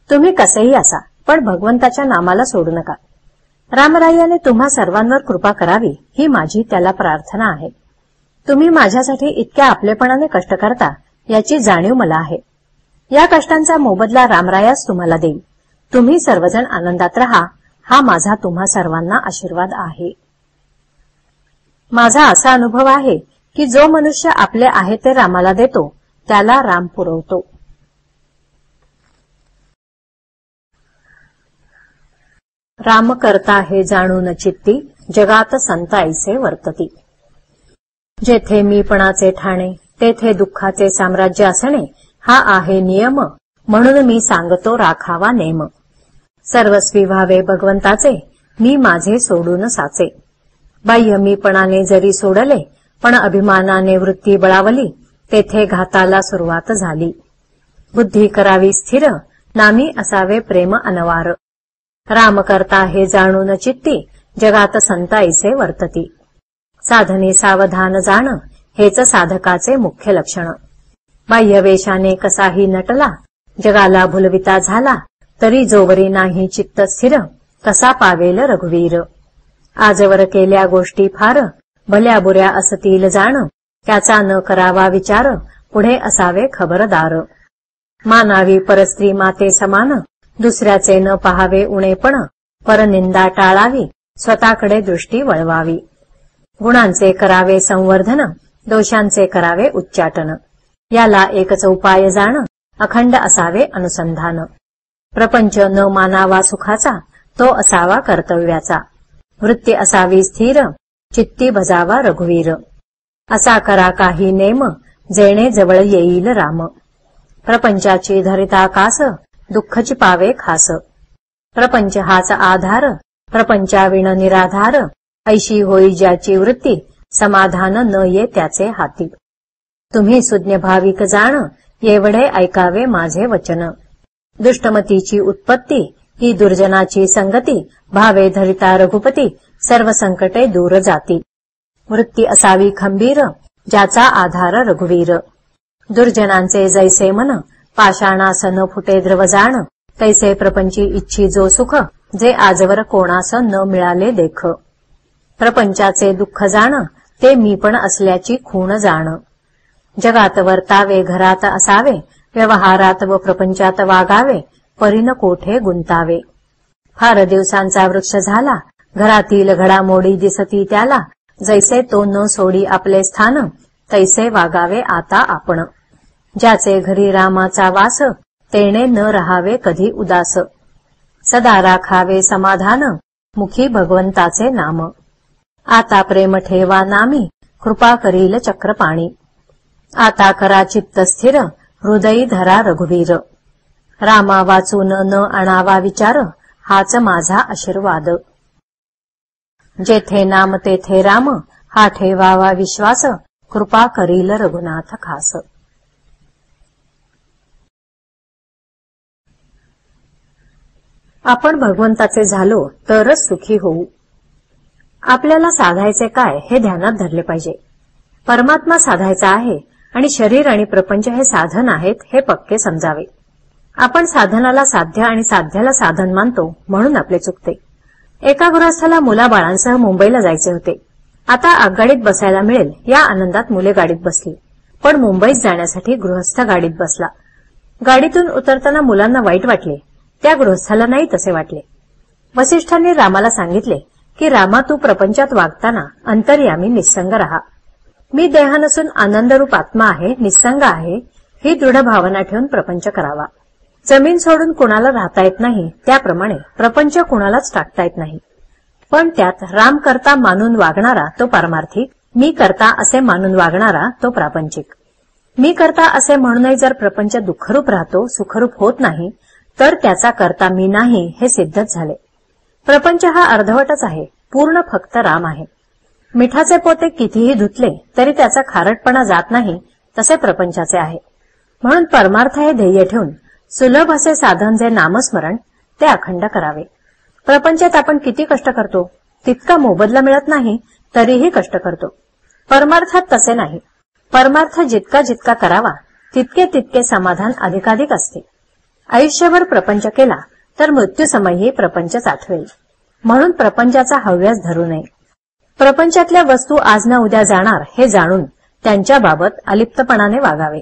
तुम्ही कसेही असा, पण भगवंताच्या नामाला सोडू नका. रामरायाने तुम्हा सर्वांवर कृपा करावी ही माझी त्याला प्रार्थना आहे. तुम्ही माझ्यासाठी इतक्या आपलेपणाने कष्ट करता याची जाणीव मला आहे. या कष्टांचा मोबदला रामरायास तुम्हाला देईल. तुम्ही सर्वजण आनंदात राहा, हा माझा तुम्हा सर्वांना आशीर्वाद आहे. माझा असा अनुभव आहे की जो मनुष्य आपले आहे ते रामाला देतो त्याला राम पुरवतो. राम करता हे जाणून चित्ती, जगात संताईसे वर्तती. जेथे मीपणाचे ठाणे, तेथे दुःखाचे साम्राज्य असणे, हा आहे नियम, म्हणून मी सांगतो राखावा नेम. सर्वस्वी व्हावे भगवंताचे, मी माझे सोडून साचे. बाह्य मीपणाने जरी सोडले, पण अभिमानाने वृत्ती बळावली, तेथे घाताला सुरुवात झाली. बुद्धी करावी स्थिर, नामी असावे प्रेम अनवार. राम करता हे जाणून चित्ती, जगात संताईसे वर्तती. साधने सावधान जाण, हेच साधकाचे मुख्य लक्षण. बाह्यवेशाने कसाही नटला, जगाला भुलविता झाला, तरी जोवरी नाही चित्त स्थिर, कसा पावेल रघुवीर. आजवर केल्या गोष्टी फार, भल्या बुऱ्या असतील जाण, त्याचा न करावा विचार, पुढे असावे खबरदार. मानावी परस्त्री माते समान, दुसऱ्याचे न पहावे उणेपण, परनिंदा टाळावी, स्वतःकडे दृष्टी वळवावी. गुणांचे करावे संवर्धन, दोषांचे करावे उच्चाटन. याला एकच उपाय जाण, अखंड असावे अनुसंधान. प्रपंच न मानावा सुखाचा, तो असावा कर्तव्याचा. वृत्ती असावी स्थिर, चित्ती भजावा रघुवीर. असा करा काही नेम, जेणे जवळ येईल राम. प्रपंचाची धरिता कास, दुःखची पावे खास. प्रपंच हाच आधार, प्रपंचाविण निराधार. ऐशी होई ज्याची वृत्ती, समाधान न ये त्याचे हाती. तुम्ही सुज्ञ भाविक जाण, एवढे ऐकावे माझे वचन. दुष्टमतीची उत्पत्ती, ही दुर्जनाची संगती. भावे धरिता रघुपती, सर्व संकटे दूर जाती. वृत्ती असावी खंबीर, ज्याचा आधार रघुवीर. दुर्जनांचे जैसे मन, पाषाणास न फुटे द्रव जाण. तैसे प्रपंची इच्छी जो सुख, जे आजवर कोणास न मिळाले देख. प्रपंचाचे दुःख जाण, ते मी पण असल्याची खूण जाण. जगात वर्तावे घरात असावे, व्यवहारात व प्रपंचात वागावे, परीन कोठे गुंतावे. फार दिवसांचा वृक्ष झाला, घरातील घडामोडी दिसती त्याला. जैसे तो न सोडी आपले स्थान, तैसे वागावे आता आपण. ज्याचे घरी रामाचा वास, तेणे न रहावे कधी उदास. सदा राखावे समाधान, मुखी भगवंताचे नाम. आता प्रेम ठेवा नामी, कृपा करील चक्रपाणी. आता करा चित्त स्थिर, हृदयी धरा रघुवीर. रामा वाचून न आणावा विचार, हाच माझा आशीर्वाद. जेथे नाम तेथे राम, हा ठेवावा विश्वास. कृपा करील रघुनाथ खास. आपण भगवंताचे झालो तरच सुखी होऊ. आपल्याला साधायचे काय हे ध्यानात धरले पाहिजे. परमात्मा साधायचा आहे आणि शरीर आणि प्रपंच हे साधन आहेत हे पक्के समजावे. आपण साधनाला साध्य आणि साध्याला साधन मानतो, म्हणून आपले चुकते. एका गृहस्थाला मुलाबाळांसह मुंबईला जायचे होते. आता आगगाडीत बसायला मिळेल या आनंदात मुले गाडीत बसली, पण मुंबईत जाण्यासाठी गृहस्थ गाडीत बसला. गाडीतून उतरताना मुलांना वाईट वाटले, त्या गृहस्थाला नाही तसे वाटले. वसिष्ठांनी रामाला सांगितले की रामा, तू प्रपंचात वागताना अंतर्यामी निस्संग रहा. मी देह नसून आनंदरूप आत्मा आहे, निस्संग आहे, ही दृढ भावना ठेवून प्रपंच करावा. जमीन सोडून कुणाला राहता येत नाही, त्याप्रमाणे प्रपंच कुणालाच टाकता येत नाही. पण त्यात राम करता मानून वागणारा तो पारमार्थिक, मी करता असे मानून वागणारा तो प्रापंचिक. मी करता असे म्हणूनही जर प्रपंच दुःखरूप राहतो, सुखरूप होत नाही, तर त्याचा करता मी नाही हे सिद्धच झाले. प्रपंच हा अर्धवटच आहे, पूर्ण फक्त राम आहे. मिठाचे पोते कितीही धुतले तरी त्याचा खारटपणा जात नाही, तसे प्रपंचाचे आहे. म्हणून परमार्थ हे ध्येय ठेवून सुलभ असे साधन जे नामस्मरण, ते अखंड करावे. प्रपंचात आपण किती कष्ट करतो, तितका मोबदला मिळत नाही, तरीही कष्ट करतो. परमार्थात तसे नाही. परमार्थ जितका जितका करावा, तितके तितके समाधान अधिकाधिक असते. आयुष्यभर प्रपंच केला तर मृत्यूसमयी प्रपंचच आठवेल. म्हणून प्रपंचाचा हव्यास धरू नये. प्रपंचातल्या वस्तू आज ना उद्या जाणार हे जाणून त्यांच्याबाबत अलिप्तपणाने वागावे.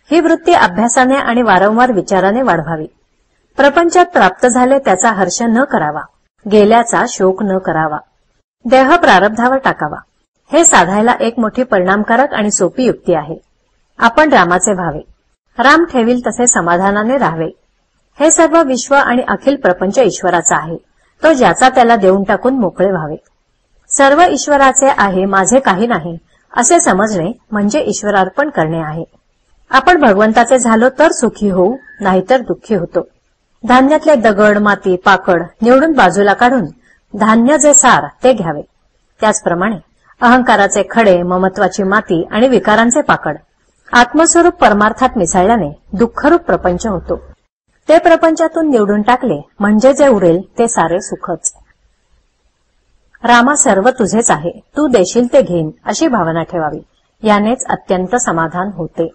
ही वृत्ती अभ्यासाने आणि वारंवार विचाराने वाढवावी. प्रपंचात प्राप्त झाले त्याचा हर्ष न करावा, गेल्याचा शोक न करावा, देह प्रारब्धावर टाकावा. हे साधायला एक मोठी परिणामकारक आणि सोपी युक्ती आहे. आपण रामाचे व्हावे, राम ठेवील तसे समाधानाने राहावे. हे सर्व विश्व आणि अखिल प्रपंच ईश्वराचा आहे. तो ज्याचा त्याला देऊन टाकून मोकळे व्हावे. सर्व ईश्वराचे आहे, माझे काही नाही असे समजणे म्हणजे ईश्वरार्पण करणे आहे. आपण भगवंताचे झालो तर सुखी होऊ, नाहीतर दुःखी होतो. धान्यातले दगड, माती, पाकड निवडून बाजूला काढून धान्य जे सार ते घ्यावे. त्याचप्रमाणे अहंकाराचे खडे, ममत्वाची माती आणि विकारांचे पाकड आत्मस्वरूप परमार्थात मिसळल्याने दुःखरूप प्रपंच होतो. ते प्रपंचातून निवडून टाकले म्हणजे जे उरेल ते सारे सुखच. रामा, सर्व तुझेच आहे, तू देशील ते घेईन अशी भावना ठेवावी. यानेच अत्यंत समाधान होते.